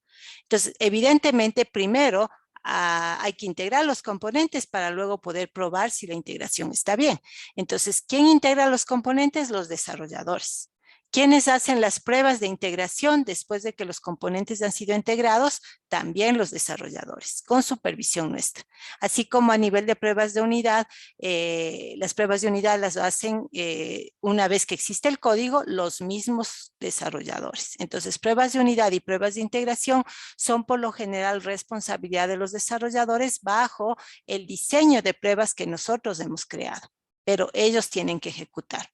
Entonces, evidentemente, primero hay que integrar los componentes para luego poder probar si la integración está bien. Entonces, ¿quién integra los componentes? Los desarrolladores. ¿Quiénes hacen las pruebas de integración después de que los componentes han sido integrados? También los desarrolladores, con supervisión nuestra. Así como a nivel de pruebas de unidad, las pruebas de unidad las hacen una vez que existe el código, los mismos desarrolladores. Entonces, pruebas de unidad y pruebas de integración son por lo general responsabilidad de los desarrolladores bajo el diseño de pruebas que nosotros hemos creado, pero ellos tienen que ejecutar.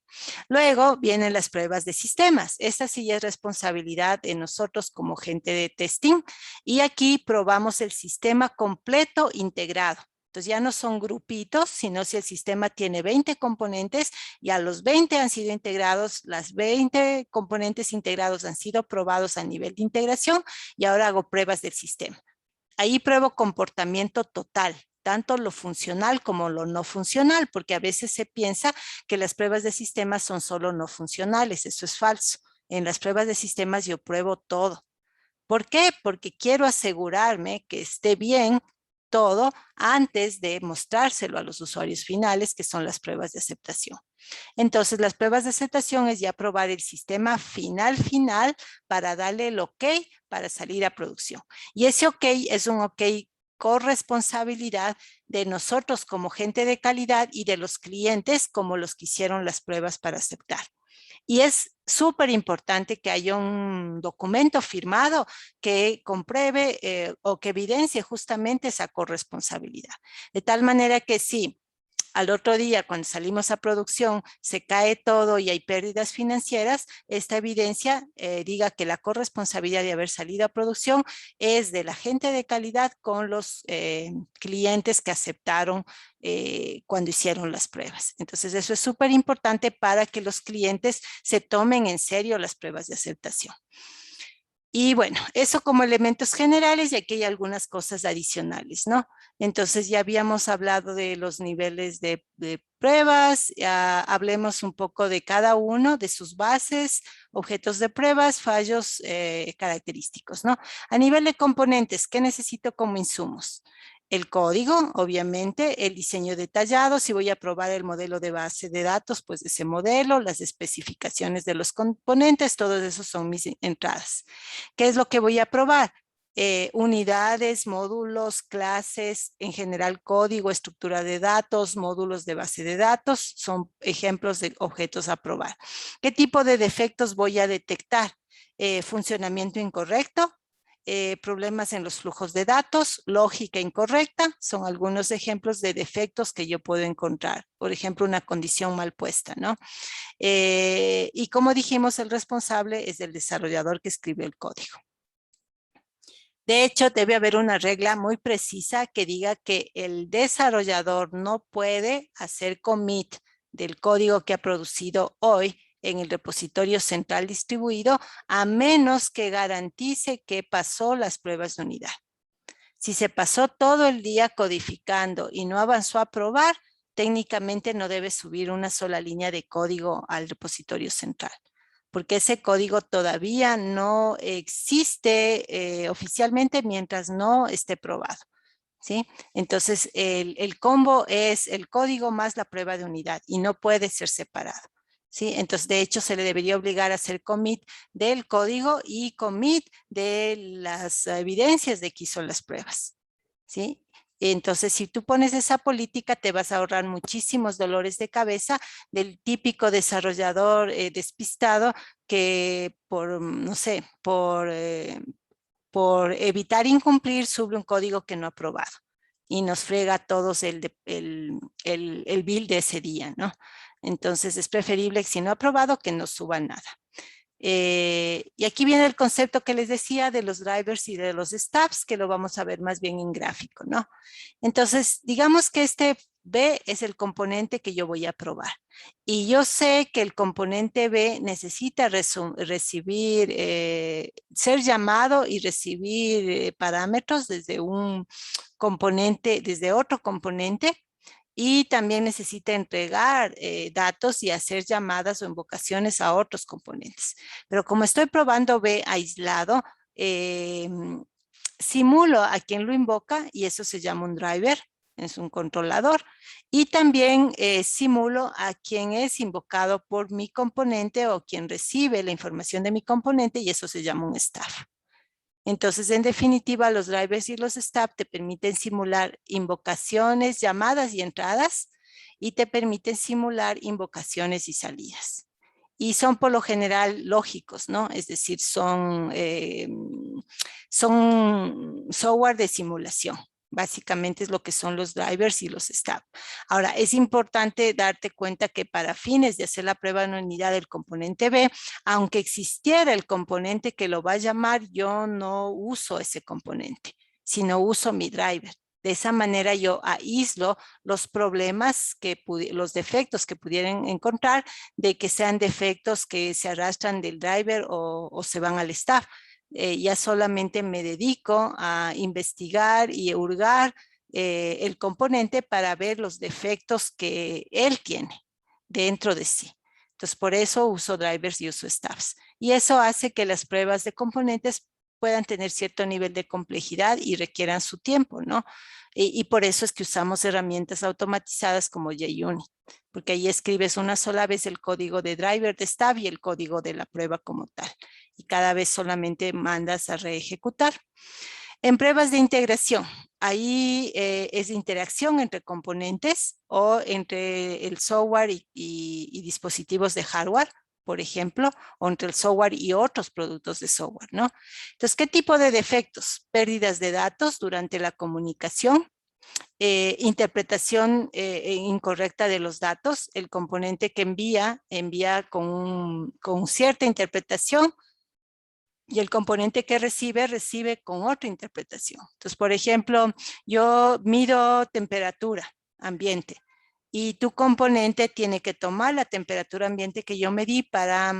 Luego vienen las pruebas de sistemas. Esta sí es responsabilidad de nosotros como gente de testing y aquí probamos el sistema completo integrado. Entonces ya no son grupitos, sino si el sistema tiene 20 componentes y a los 20 han sido integrados, las 20 componentes integrados han sido probados a nivel de integración y ahora hago pruebas del sistema. Ahí pruebo comportamiento total, tanto lo funcional como lo no funcional, porque a veces se piensa que las pruebas de sistemas son solo no funcionales. Eso es falso. En las pruebas de sistemas yo pruebo todo. ¿Por qué? Porque quiero asegurarme que esté bien todo antes de mostrárselo a los usuarios finales, que son las pruebas de aceptación. Entonces, las pruebas de aceptación es ya probar el sistema final para darle el OK para salir a producción. Y ese OK es un OK corresponsabilidad de nosotros como gente de calidad y de los clientes como los que hicieron las pruebas para aceptar. Y es súper importante que haya un documento firmado que compruebe o que evidencie justamente esa corresponsabilidad. De tal manera que sí, al otro día, cuando salimos a producción, se cae todo y hay pérdidas financieras, esta evidencia diga que la corresponsabilidad de haber salido a producción es de la gente de calidad con los clientes que aceptaron cuando hicieron las pruebas. Entonces, eso es súper importante para que los clientes se tomen en serio las pruebas de aceptación. Y bueno, eso como elementos generales y aquí hay algunas cosas adicionales, ¿no? Entonces ya habíamos hablado de los niveles de pruebas, hablemos un poco de cada uno, de sus bases, objetos de pruebas, fallos característicos, ¿no? A nivel de componentes, ¿qué necesito como insumos? El código, obviamente, el diseño detallado, si voy a probar el modelo de base de datos, pues ese modelo, las especificaciones de los componentes, todos esos son mis entradas. ¿Qué es lo que voy a probar? Unidades, módulos, clases, en general código, estructura de datos, módulos de base de datos, son ejemplos de objetos a probar. ¿Qué tipo de defectos voy a detectar? Funcionamiento incorrecto, problemas en los flujos de datos, lógica incorrecta, son algunos ejemplos de defectos que yo puedo encontrar. Por ejemplo, una condición mal puesta, ¿no? Y como dijimos, el responsable es el desarrollador que escribe el código. De hecho, debe haber una regla muy precisa que diga que el desarrollador no puede hacer commit del código que ha producido hoy en el repositorio central distribuido, a menos que garantice que pasó las pruebas de unidad. Si se pasó todo el día codificando y no avanzó a probar, técnicamente no debe subir una sola línea de código al repositorio central, porque ese código todavía no existe oficialmente mientras no esté probado, ¿sí? Entonces, el combo es el código más la prueba de unidad y no puede ser separado, ¿sí? Entonces, de hecho, se le debería obligar a hacer commit del código y commit de las evidencias de que hizo las pruebas, ¿sí? Entonces, si tú pones esa política, te vas a ahorrar muchísimos dolores de cabeza del típico desarrollador despistado que por, no sé, por evitar incumplir, sube un código que no ha aprobado y nos frega a todos el bill de ese día, ¿no? Entonces, es preferible, si no ha aprobado, que no suba nada. Y aquí viene el concepto que les decía de los drivers y de los stubs, que lo vamos a ver más bien en gráfico, ¿no? Entonces, digamos que este B es el componente que yo voy a probar. Y yo sé que el componente B necesita recibir, ser llamado y recibir parámetros desde un componente, desde otro componente. Y también necesita entregar datos y hacer llamadas o invocaciones a otros componentes. Pero como estoy probando B aislado, simulo a quien lo invoca y eso se llama un driver, es un controlador. Y también simulo a quien es invocado por mi componente o quien recibe la información de mi componente y eso se llama un staff. Entonces, en definitiva, los drivers y los stub te permiten simular invocaciones, llamadas y entradas y te permiten simular invocaciones y salidas. Y son por lo general lógicos, ¿no? Es decir, son software de simulación. Básicamente es lo que son los drivers y los stub. Ahora, es importante darte cuenta que para fines de hacer la prueba de unidad del componente B, aunque existiera el componente que lo va a llamar, yo no uso ese componente, sino uso mi driver. De esa manera yo aíslo los problemas, los defectos que pudieran encontrar, de que sean defectos que se arrastran del driver o se van al staff. Ya solamente me dedico a investigar y hurgar el componente para ver los defectos que él tiene dentro de sí. Entonces, por eso uso drivers y uso stubs. Y eso hace que las pruebas de componentes puedan tener cierto nivel de complejidad y requieran su tiempo, ¿no? Y por eso es que usamos herramientas automatizadas como JUnit, porque ahí escribes una sola vez el código de driver de stub y el código de la prueba como tal. Y cada vez solamente mandas a reejecutar. En pruebas de integración, ahí es interacción entre componentes o entre el software y dispositivos de hardware, por ejemplo, o entre el software y otros productos de software, ¿no? Entonces, ¿qué tipo de defectos? Pérdidas de datos durante la comunicación, interpretación incorrecta de los datos, el componente que envía con cierta interpretación, y el componente que recibe con otra interpretación. Entonces, por ejemplo, yo mido temperatura ambiente y tu componente tiene que tomar la temperatura ambiente que yo medí para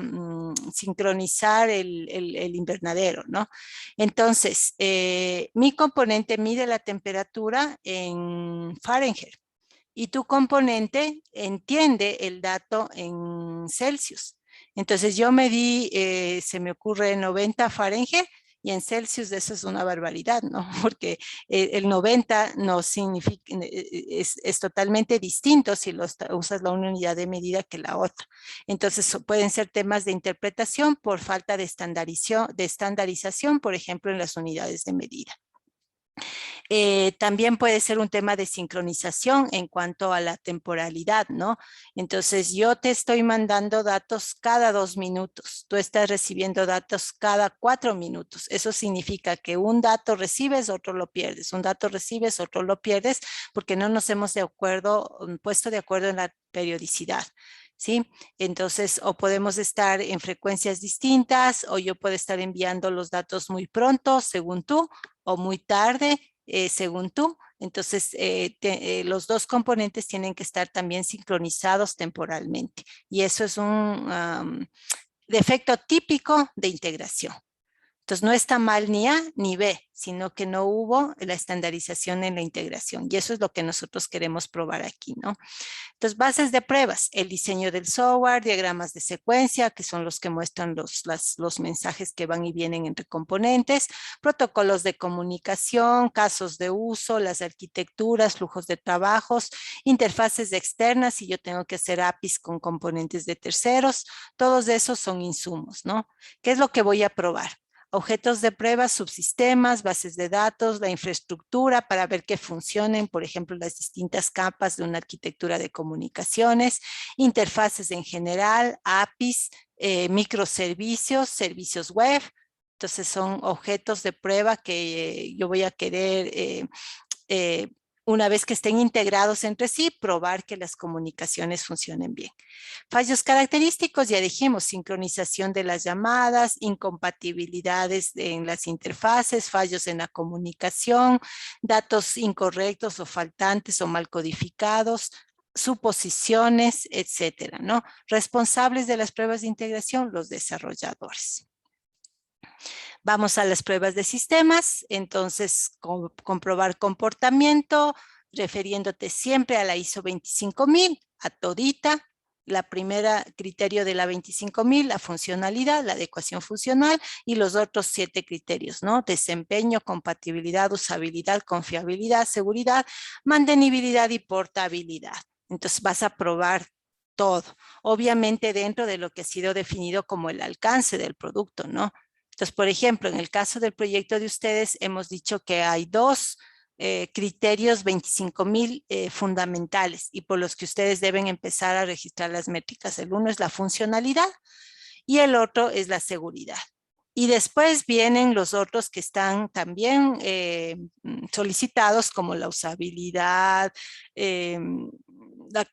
sincronizar el invernadero, ¿no? Entonces, mi componente mide la temperatura en Fahrenheit y tu componente entiende el dato en Celsius. Entonces yo medí, se me ocurre 90 Fahrenheit y en Celsius eso es una barbaridad, ¿no? Porque el 90 no significa, es totalmente distinto si usas la una unidad de medida que la otra. Entonces pueden ser temas de interpretación por falta de estandarización, por ejemplo, en las unidades de medida. También puede ser un tema de sincronización en cuanto a la temporalidad, ¿no? Entonces, yo te estoy mandando datos cada 2 minutos. Tú estás recibiendo datos cada 4 minutos. Eso significa que un dato recibes, otro lo pierdes. Un dato recibes, otro lo pierdes, porque no nos hemos puesto de acuerdo en la periodicidad. ¿Sí? Entonces, o podemos estar en frecuencias distintas, o yo puedo estar enviando los datos muy pronto, según tú, o muy tarde, según tú. Entonces, los dos componentes tienen que estar también sincronizados temporalmente. Y eso es un defecto típico de integración. Entonces, no está mal ni A ni B, sino que no hubo la estandarización en la integración. Y eso es lo que nosotros queremos probar aquí, ¿no? Entonces, bases de pruebas, el diseño del software, diagramas de secuencia, que son los que muestran los mensajes que van y vienen entre componentes, protocolos de comunicación, casos de uso, las arquitecturas, flujos de trabajos, interfaces externas, si yo tengo que hacer APIs con componentes de terceros, todos esos son insumos, ¿no? ¿Qué es lo que voy a probar? Objetos de prueba, subsistemas, bases de datos, la infraestructura para ver que funcionen, por ejemplo, las distintas capas de una arquitectura de comunicaciones, interfaces en general, APIs, microservicios, servicios web. Entonces son objetos de prueba que yo voy a querer una vez que estén integrados entre sí, probar que las comunicaciones funcionen bien. Fallos característicos, ya dijimos, sincronización de las llamadas, incompatibilidades en las interfaces, fallos en la comunicación, datos incorrectos o faltantes o mal codificados, suposiciones, etcétera, ¿no? Responsables de las pruebas de integración, los desarrolladores. Vamos a las pruebas de sistemas, entonces comprobar comportamiento, refiriéndote siempre a la ISO 25000, a todita. La primera criterio de la 25000, la funcionalidad, la adecuación funcional y los otros 7 criterios, ¿no? Desempeño, compatibilidad, usabilidad, confiabilidad, seguridad, mantenibilidad y portabilidad. Entonces vas a probar todo, obviamente dentro de lo que ha sido definido como el alcance del producto, ¿no? Entonces, por ejemplo, en el caso del proyecto de ustedes, hemos dicho que hay 2 criterios 25000 fundamentales y por los que ustedes deben empezar a registrar las métricas. El uno es la funcionalidad y el otro es la seguridad. Y después vienen los otros que están también solicitados como la usabilidad,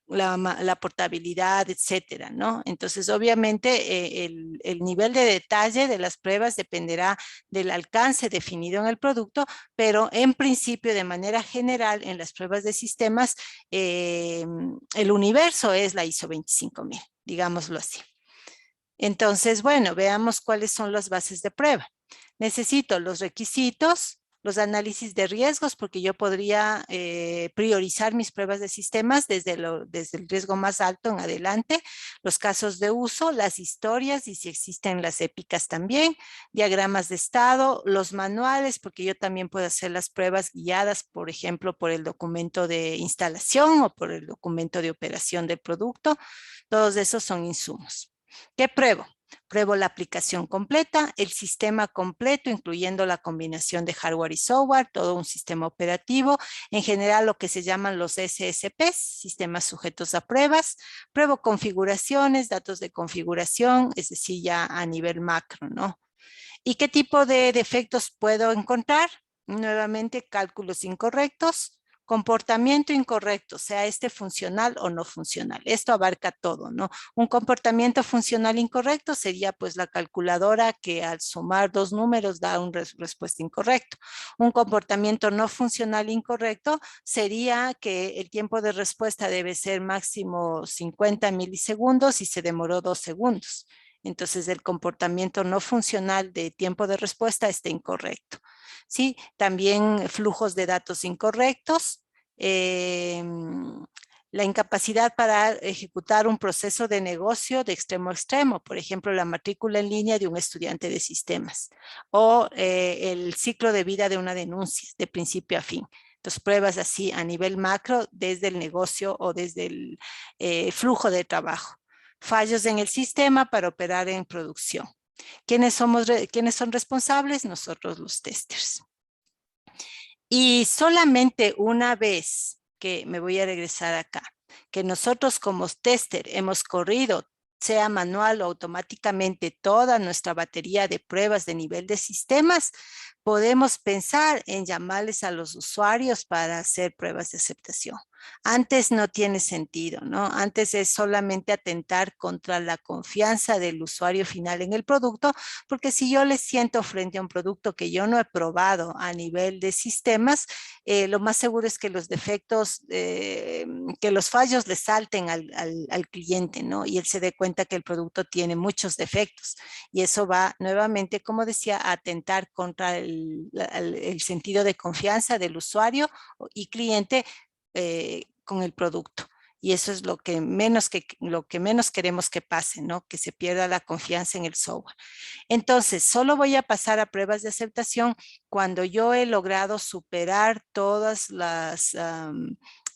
la portabilidad, etcétera, ¿no? Entonces, obviamente, el nivel de detalle de las pruebas dependerá del alcance definido en el producto, pero en principio, de manera general, en las pruebas de sistemas, el universo es la ISO 25000, digámoslo así. Entonces, bueno, veamos cuáles son las bases de prueba. Necesito los requisitos, los análisis de riesgos, porque yo podría priorizar mis pruebas de sistemas desde el riesgo más alto en adelante, los casos de uso, las historias y si existen las épicas también, diagramas de estado, los manuales, porque yo también puedo hacer las pruebas guiadas, por ejemplo, por el documento de instalación o por el documento de operación del producto. Todos esos son insumos. ¿Qué pruebo? Pruebo la aplicación completa, el sistema completo, incluyendo la combinación de hardware y software, todo un sistema operativo, en general lo que se llaman los SSPs, sistemas sujetos a pruebas. Pruebo configuraciones, datos de configuración, es decir, ya a nivel macro, ¿no? ¿Y qué tipo de defectos puedo encontrar? Nuevamente, cálculos incorrectos, comportamiento incorrecto, sea este funcional o no funcional. Esto abarca todo, ¿no? Un comportamiento funcional incorrecto sería pues la calculadora que al sumar 2 números da una respuesta incorrecta. Un comportamiento no funcional incorrecto sería que el tiempo de respuesta debe ser máximo 50 milisegundos y se demoró 2 segundos. Entonces, el comportamiento no funcional de tiempo de respuesta está incorrecto. ¿Sí? También flujos de datos incorrectos, la incapacidad para ejecutar un proceso de negocio de extremo a extremo, por ejemplo, la matrícula en línea de un estudiante de sistemas o el ciclo de vida de una denuncia de principio a fin. Entonces, pruebas así a nivel macro desde el negocio o desde el flujo de trabajo. Fallos en el sistema para operar en producción. ¿Quiénes son responsables? Nosotros los testers. Y solamente una vez que me voy a regresar acá, que nosotros como tester hemos corrido, sea manual o automáticamente, toda nuestra batería de pruebas de nivel de sistemas, podemos pensar en llamarles a los usuarios para hacer pruebas de aceptación. Antes no tiene sentido, ¿no? Antes es solamente atentar contra la confianza del usuario final en el producto, porque si yo le siento frente a un producto que yo no he probado a nivel de sistemas, lo más seguro es que los defectos, que los fallos le salten al cliente, ¿no? Y él se dé cuenta que el producto tiene muchos defectos. Y eso va nuevamente, como decía, a atentar contra el sentido de confianza del usuario y cliente con el producto. Y eso es lo que menos queremos que pase, ¿no? Que se pierda la confianza en el software. Entonces, solo voy a pasar a pruebas de aceptación cuando yo he logrado superar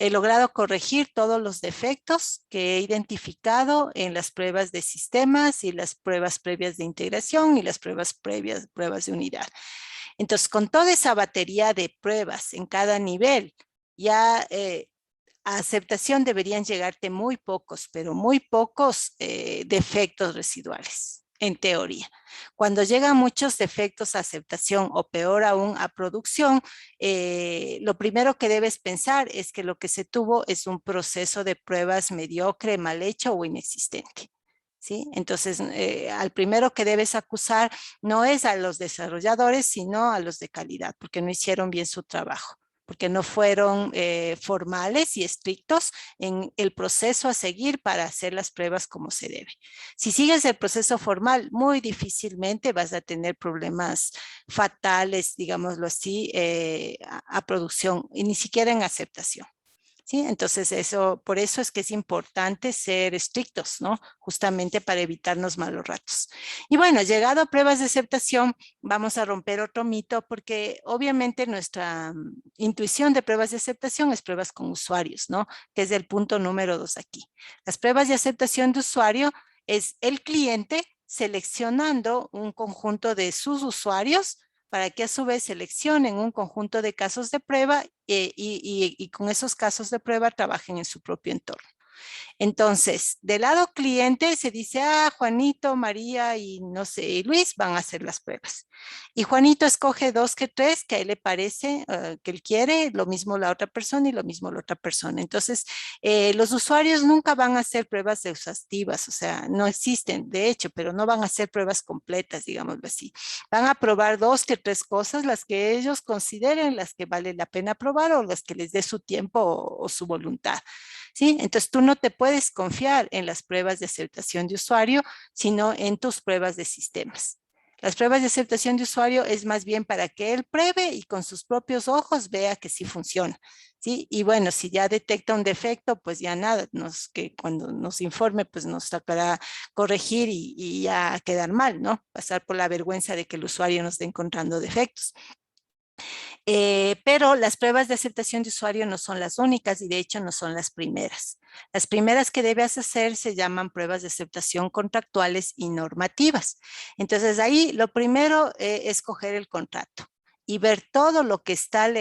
he logrado corregir todos los defectos que he identificado en las pruebas de sistemas y las pruebas previas de integración y las pruebas de unidad. Entonces, con toda esa batería de pruebas en cada nivel, ya a aceptación deberían llegarte muy pocos, pero muy pocos defectos residuales, en teoría. Cuando llegan muchos defectos a aceptación o peor aún a producción, lo primero que debes pensar es que lo que se tuvo es un proceso de pruebas mediocre, mal hecho o inexistente. ¿Sí? Entonces, al primero que debes acusar no es a los desarrolladores, sino a los de calidad, porque no hicieron bien su trabajo, porque no fueron formales y estrictos en el proceso a seguir para hacer las pruebas como se debe. Si sigues el proceso formal, muy difícilmente vas a tener problemas fatales, digámoslo así, a producción y ni siquiera en aceptación. ¿Sí? Entonces, por eso es que es importante ser estrictos, ¿no? Justamente para evitarnos malos ratos. Y bueno, llegado a pruebas de aceptación, vamos a romper otro mito porque obviamente nuestra intuición de pruebas de aceptación es pruebas con usuarios, ¿no? Que es el punto número 2 aquí. Las pruebas de aceptación de usuario es el cliente seleccionando un conjunto de sus usuarios para que a su vez seleccionen un conjunto de casos de prueba y con esos casos de prueba trabajen en su propio entorno. Entonces, del lado cliente se dice, Juanito, María y no sé, y Luis van a hacer las pruebas. Y Juanito escoge 2 que 3 que a él le parece que él quiere, lo mismo la otra persona y lo mismo la otra persona. Entonces, los usuarios nunca van a hacer pruebas exhaustivas, o sea, no existen, de hecho, pero no van a hacer pruebas completas, digámoslo así. Van a probar 2 que 3 cosas, las que ellos consideren, las que vale la pena probar o las que les dé su tiempo o su voluntad. ¿Sí? Entonces tú no te puedes confiar en las pruebas de aceptación de usuario, sino en tus pruebas de sistemas. Las pruebas de aceptación de usuario es más bien para que él pruebe y con sus propios ojos vea que sí funciona. ¿Sí? Y bueno, si ya detecta un defecto, pues ya nada, que cuando nos informe, pues nos tocará corregir y ya quedar mal, ¿no? Pasar por la vergüenza de que el usuario nos esté encontrando defectos. Pero las pruebas de aceptación de usuario no son las únicas y de hecho no son las primeras. Las primeras que debes hacer se llaman pruebas de aceptación contractuales y normativas. Entonces ahí lo primero es coger el contrato y ver todo lo que está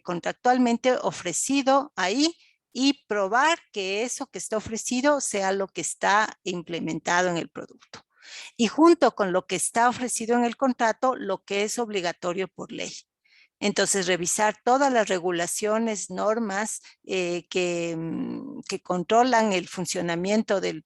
contractualmente ofrecido ahí y probar que eso que está ofrecido sea lo que está implementado en el producto. Y junto con lo que está ofrecido en el contrato, lo que es obligatorio por ley. Entonces, revisar todas las regulaciones, normas que controlan el funcionamiento del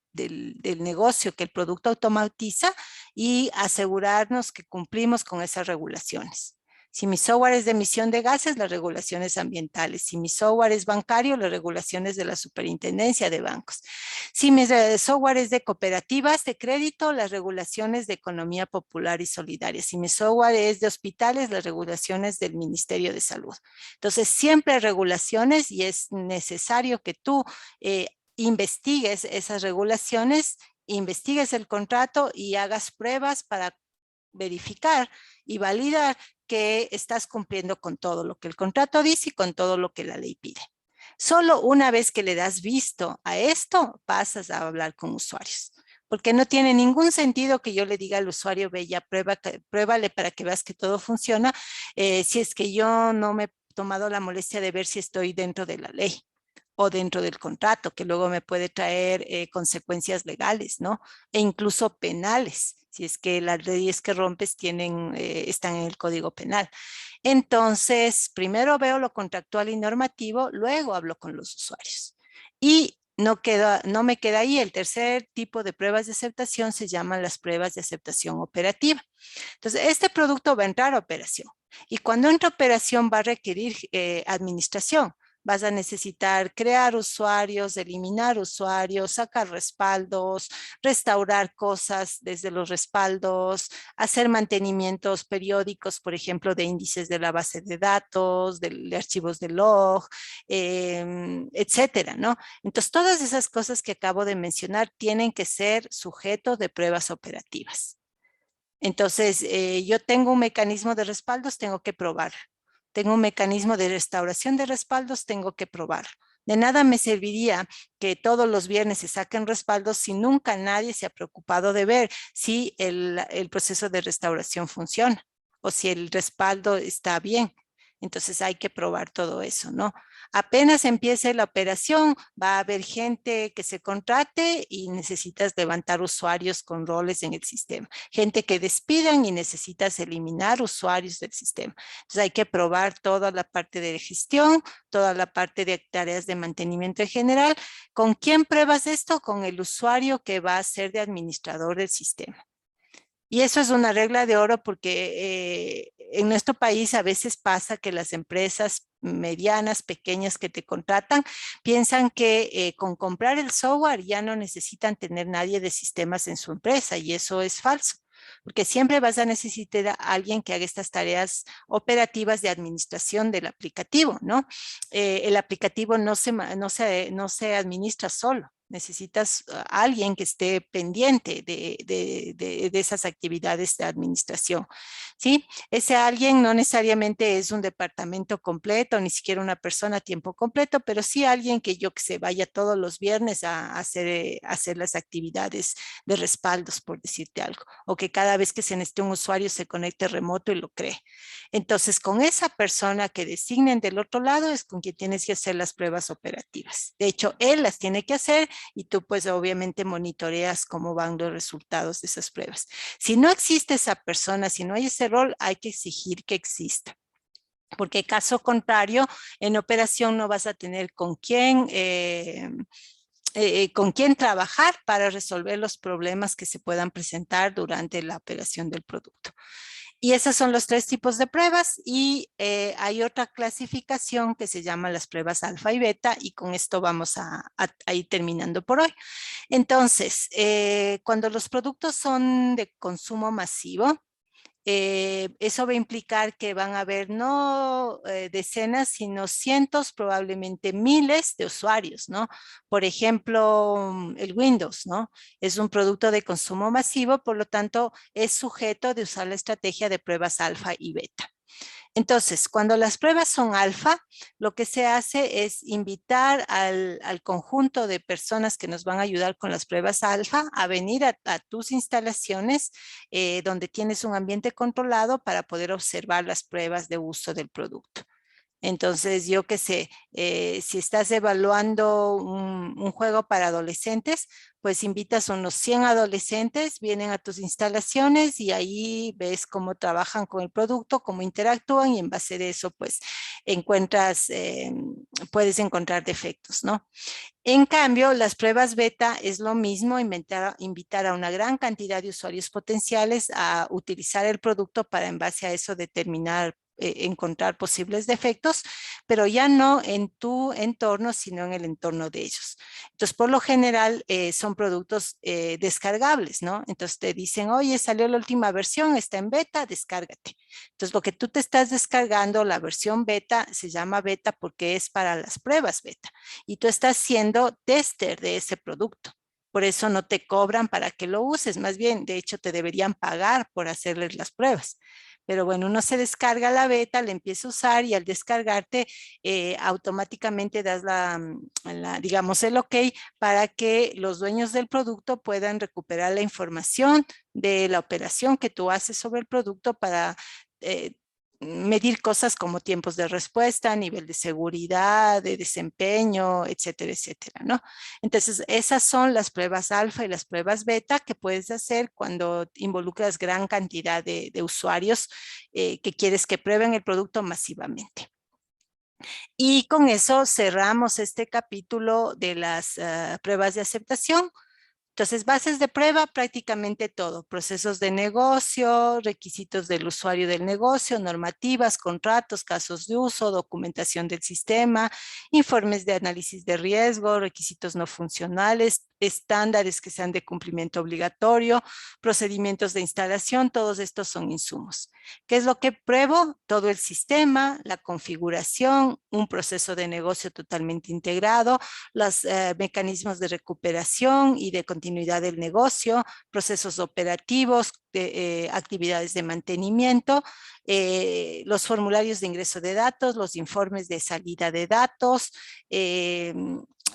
negocio que el producto automatiza y asegurarnos que cumplimos con esas regulaciones. Si mi software es de emisión de gases, las regulaciones ambientales. Si mi software es bancario, las regulaciones de la superintendencia de bancos. Si mi software es de cooperativas de crédito, las regulaciones de economía popular y solidaria. Si mi software es de hospitales, las regulaciones del Ministerio de Salud. Entonces, siempre hay regulaciones y es necesario que tú investigues esas regulaciones, investigues el contrato y hagas pruebas para verificar y validar que estás cumpliendo con todo lo que el contrato dice y con todo lo que la ley pide. Solo una vez que le das visto a esto, pasas a hablar con usuarios. Porque no tiene ningún sentido que yo le diga al usuario, ve ya, pruébale para que veas que todo funciona. Si es que yo no me tomado la molestia de ver si estoy dentro de la ley o dentro del contrato, que luego me puede traer consecuencias legales, ¿no? E incluso penales, si es que las leyes que rompes están en el Código Penal. Entonces, primero veo lo contractual y normativo, luego hablo con los usuarios. Y no me queda ahí. El tercer tipo de pruebas de aceptación se llaman las pruebas de aceptación operativa. Entonces, este producto va a entrar a operación. Y cuando entra a operación va a requerir administración. Vas a necesitar crear usuarios, eliminar usuarios, sacar respaldos, restaurar cosas desde los respaldos, hacer mantenimientos periódicos, por ejemplo, de índices de la base de datos, de archivos de log, etcétera, ¿no? Entonces, todas esas cosas que acabo de mencionar tienen que ser sujeto de pruebas operativas. Entonces, yo tengo un mecanismo de respaldos, tengo que probar. Tengo un mecanismo de restauración de respaldos, tengo que probar. De nada me serviría que todos los viernes se saquen respaldos si nunca nadie se ha preocupado de ver si el proceso de restauración funciona o si el respaldo está bien. Entonces hay que probar todo eso, ¿no? Apenas empiece la operación, va a haber gente que se contrate y necesitas levantar usuarios con roles en el sistema. Gente que despidan y necesitas eliminar usuarios del sistema. Entonces hay que probar toda la parte de gestión, toda la parte de tareas de mantenimiento en general. ¿Con quién pruebas esto? Con el usuario que va a ser de administrador del sistema. Y eso es una regla de oro porque en nuestro país a veces pasa que las empresas medianas, pequeñas que te contratan, piensan que con comprar el software ya no necesitan tener nadie de sistemas en su empresa y eso es falso. Porque siempre vas a necesitar a alguien que haga estas tareas operativas de administración del aplicativo, ¿no? El aplicativo no se administra solo. Necesitas a alguien que esté pendiente de esas actividades de administración, ¿sí? Ese alguien no necesariamente es un departamento completo, ni siquiera una persona a tiempo completo, pero sí alguien que se vaya todos los viernes a hacer las actividades de respaldos, por decirte algo, o que cada vez que se necesite un usuario se conecte remoto y lo cree. Entonces, con esa persona que designen del otro lado es con quien tienes que hacer las pruebas operativas. De hecho, él las tiene que hacer y tú pues obviamente monitoreas cómo van los resultados de esas pruebas. Si no existe esa persona, si no hay ese rol, hay que exigir que exista. Porque caso contrario, en operación no vas a tener con quién trabajar para resolver los problemas que se puedan presentar durante la operación del producto. Y esos son los tres tipos de pruebas y hay otra clasificación que se llama las pruebas alfa y beta y con esto vamos a ir terminando por hoy. Entonces, cuando los productos son de consumo masivo, eso va a implicar que van a haber no decenas, sino cientos, probablemente miles de usuarios, ¿no? Por ejemplo, el Windows, ¿no? Es un producto de consumo masivo, por lo tanto, es sujeto de usar la estrategia de pruebas alfa y beta. Entonces, cuando las pruebas son alfa, lo que se hace es invitar al conjunto de personas que nos van a ayudar con las pruebas alfa a venir a tus instalaciones donde tienes un ambiente controlado para poder observar las pruebas de uso del producto. Entonces, yo qué sé, si estás evaluando un juego para adolescentes, pues invitas a unos 100 adolescentes, vienen a tus instalaciones y ahí ves cómo trabajan con el producto, cómo interactúan y en base de eso, pues puedes encontrar defectos, ¿no? En cambio, las pruebas beta es lo mismo, invitar a una gran cantidad de usuarios potenciales a utilizar el producto para en base a eso determinar encontrar posibles defectos, pero ya no en tu entorno, sino en el entorno de ellos. Entonces, por lo general, son productos descargables, ¿no? Entonces te dicen, oye, salió la última versión, está en beta, descárgate. Entonces, lo que tú te estás descargando, la versión beta, se llama beta porque es para las pruebas beta. Y tú estás siendo tester de ese producto. Por eso no te cobran para que lo uses, más bien, de hecho, te deberían pagar por hacerles las pruebas. Pero bueno, uno se descarga la beta, la empieza a usar y al descargarte automáticamente das digamos, el OK para que los dueños del producto puedan recuperar la información de la operación que tú haces sobre el producto para medir cosas como tiempos de respuesta, nivel de seguridad, de desempeño, etcétera, etcétera, ¿no? Entonces, esas son las pruebas alfa y las pruebas beta que puedes hacer cuando involucras gran cantidad de usuarios que quieres que prueben el producto masivamente. Y con eso cerramos este capítulo de las pruebas de aceptación. Entonces, bases de prueba, prácticamente todo. Procesos de negocio, requisitos del usuario del negocio, normativas, contratos, casos de uso, documentación del sistema, informes de análisis de riesgo, requisitos no funcionales, estándares que sean de cumplimiento obligatorio, procedimientos de instalación, todos estos son insumos. ¿Qué es lo que pruebo? Todo el sistema, la configuración, un proceso de negocio totalmente integrado, los mecanismos de recuperación y de continuidad del negocio, procesos operativos, actividades de mantenimiento, los formularios de ingreso de datos, los informes de salida de datos,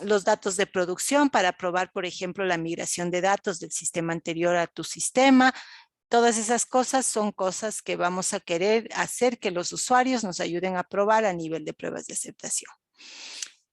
los datos de producción para probar, por ejemplo, la migración de datos del sistema anterior a tu sistema. Todas esas cosas son cosas que vamos a querer hacer que los usuarios nos ayuden a probar a nivel de pruebas de aceptación.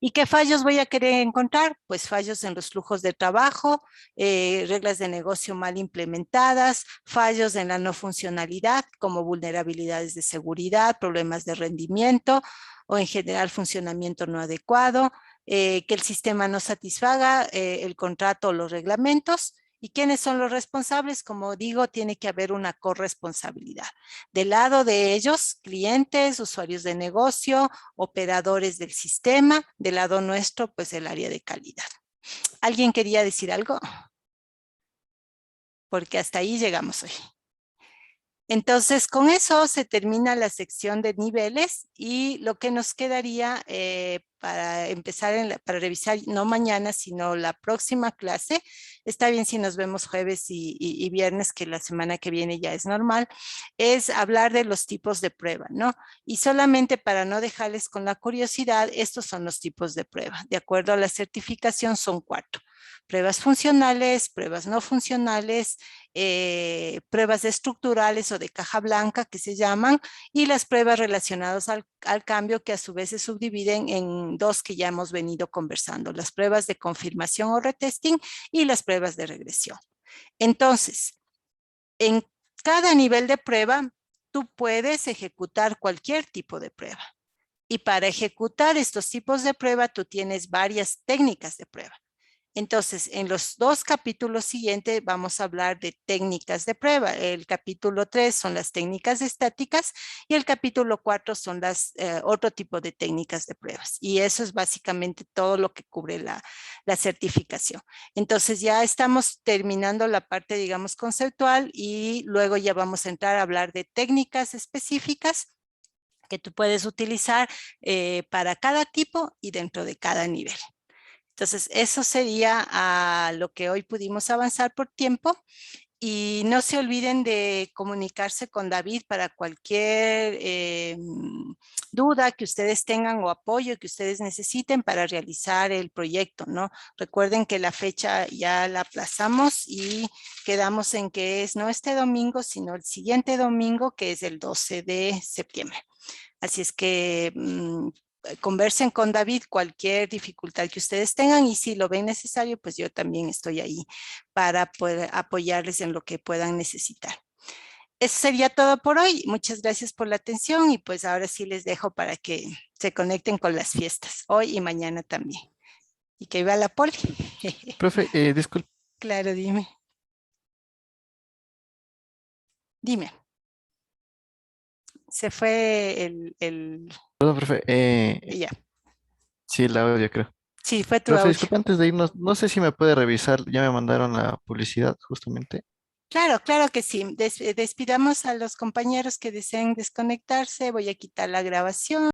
¿Y qué fallos voy a querer encontrar? Pues fallos en los flujos de trabajo, reglas de negocio mal implementadas, fallos en la no funcionalidad como vulnerabilidades de seguridad, problemas de rendimiento o en general funcionamiento no adecuado, que el sistema no satisfaga el contrato o los reglamentos. ¿Y quiénes son los responsables? Como digo, tiene que haber una corresponsabilidad. Del lado de ellos, clientes, usuarios de negocio, operadores del sistema, del lado nuestro, pues el área de calidad. ¿Alguien quería decir algo? Porque hasta ahí llegamos hoy. Entonces, con eso se termina la sección de niveles y lo que nos quedaría para empezar, para revisar, no mañana, sino la próxima clase, está bien si nos vemos jueves y viernes, que la semana que viene ya es normal, es hablar de los tipos de prueba, ¿no? Y solamente para no dejarles con la curiosidad, estos son los tipos de prueba. De acuerdo a la certificación, son 4. Pruebas funcionales, pruebas no funcionales, pruebas estructurales o de caja blanca que se llaman, y las pruebas relacionadas al cambio, que a su vez se subdividen en 2 que ya hemos venido conversando: las pruebas de confirmación o retesting y las pruebas de regresión. Entonces, en cada nivel de prueba, tú puedes ejecutar cualquier tipo de prueba. Y para ejecutar estos tipos de prueba, tú tienes varias técnicas de prueba. Entonces, en los 2 capítulos siguientes vamos a hablar de técnicas de prueba. El capítulo 3 son las técnicas estáticas y el capítulo 4 son las otro tipo de técnicas de pruebas. Y eso es básicamente todo lo que cubre la certificación. Entonces, ya estamos terminando la parte, digamos, conceptual, y luego ya vamos a entrar a hablar de técnicas específicas que tú puedes utilizar para cada tipo y dentro de cada nivel. Entonces, eso sería lo que hoy pudimos avanzar por tiempo. Y no se olviden de comunicarse con David para cualquier duda que ustedes tengan o apoyo que ustedes necesiten para realizar el proyecto, ¿no? Recuerden que la fecha ya la aplazamos y quedamos en que es no este domingo, sino el siguiente domingo, que es el 12 de septiembre. Así es que conversen con David cualquier dificultad que ustedes tengan, y si lo ven necesario, pues yo también estoy ahí para poder apoyarles en lo que puedan necesitar. Eso sería todo por hoy. Muchas gracias por la atención, y pues ahora sí les dejo para que se conecten con las fiestas, hoy y mañana también. Y que viva la poli. Profe, disculpe, Claro, dime. Dime. Se fue perdón, profe, ya. sí, el audio creo. Sí, fue tu Profe, audio. disculpe, antes de irnos, no sé si me puede revisar, ya me mandaron la publicidad justamente. Claro, claro que sí. Despidamos a los compañeros que deseen desconectarse. Voy a quitar la grabación.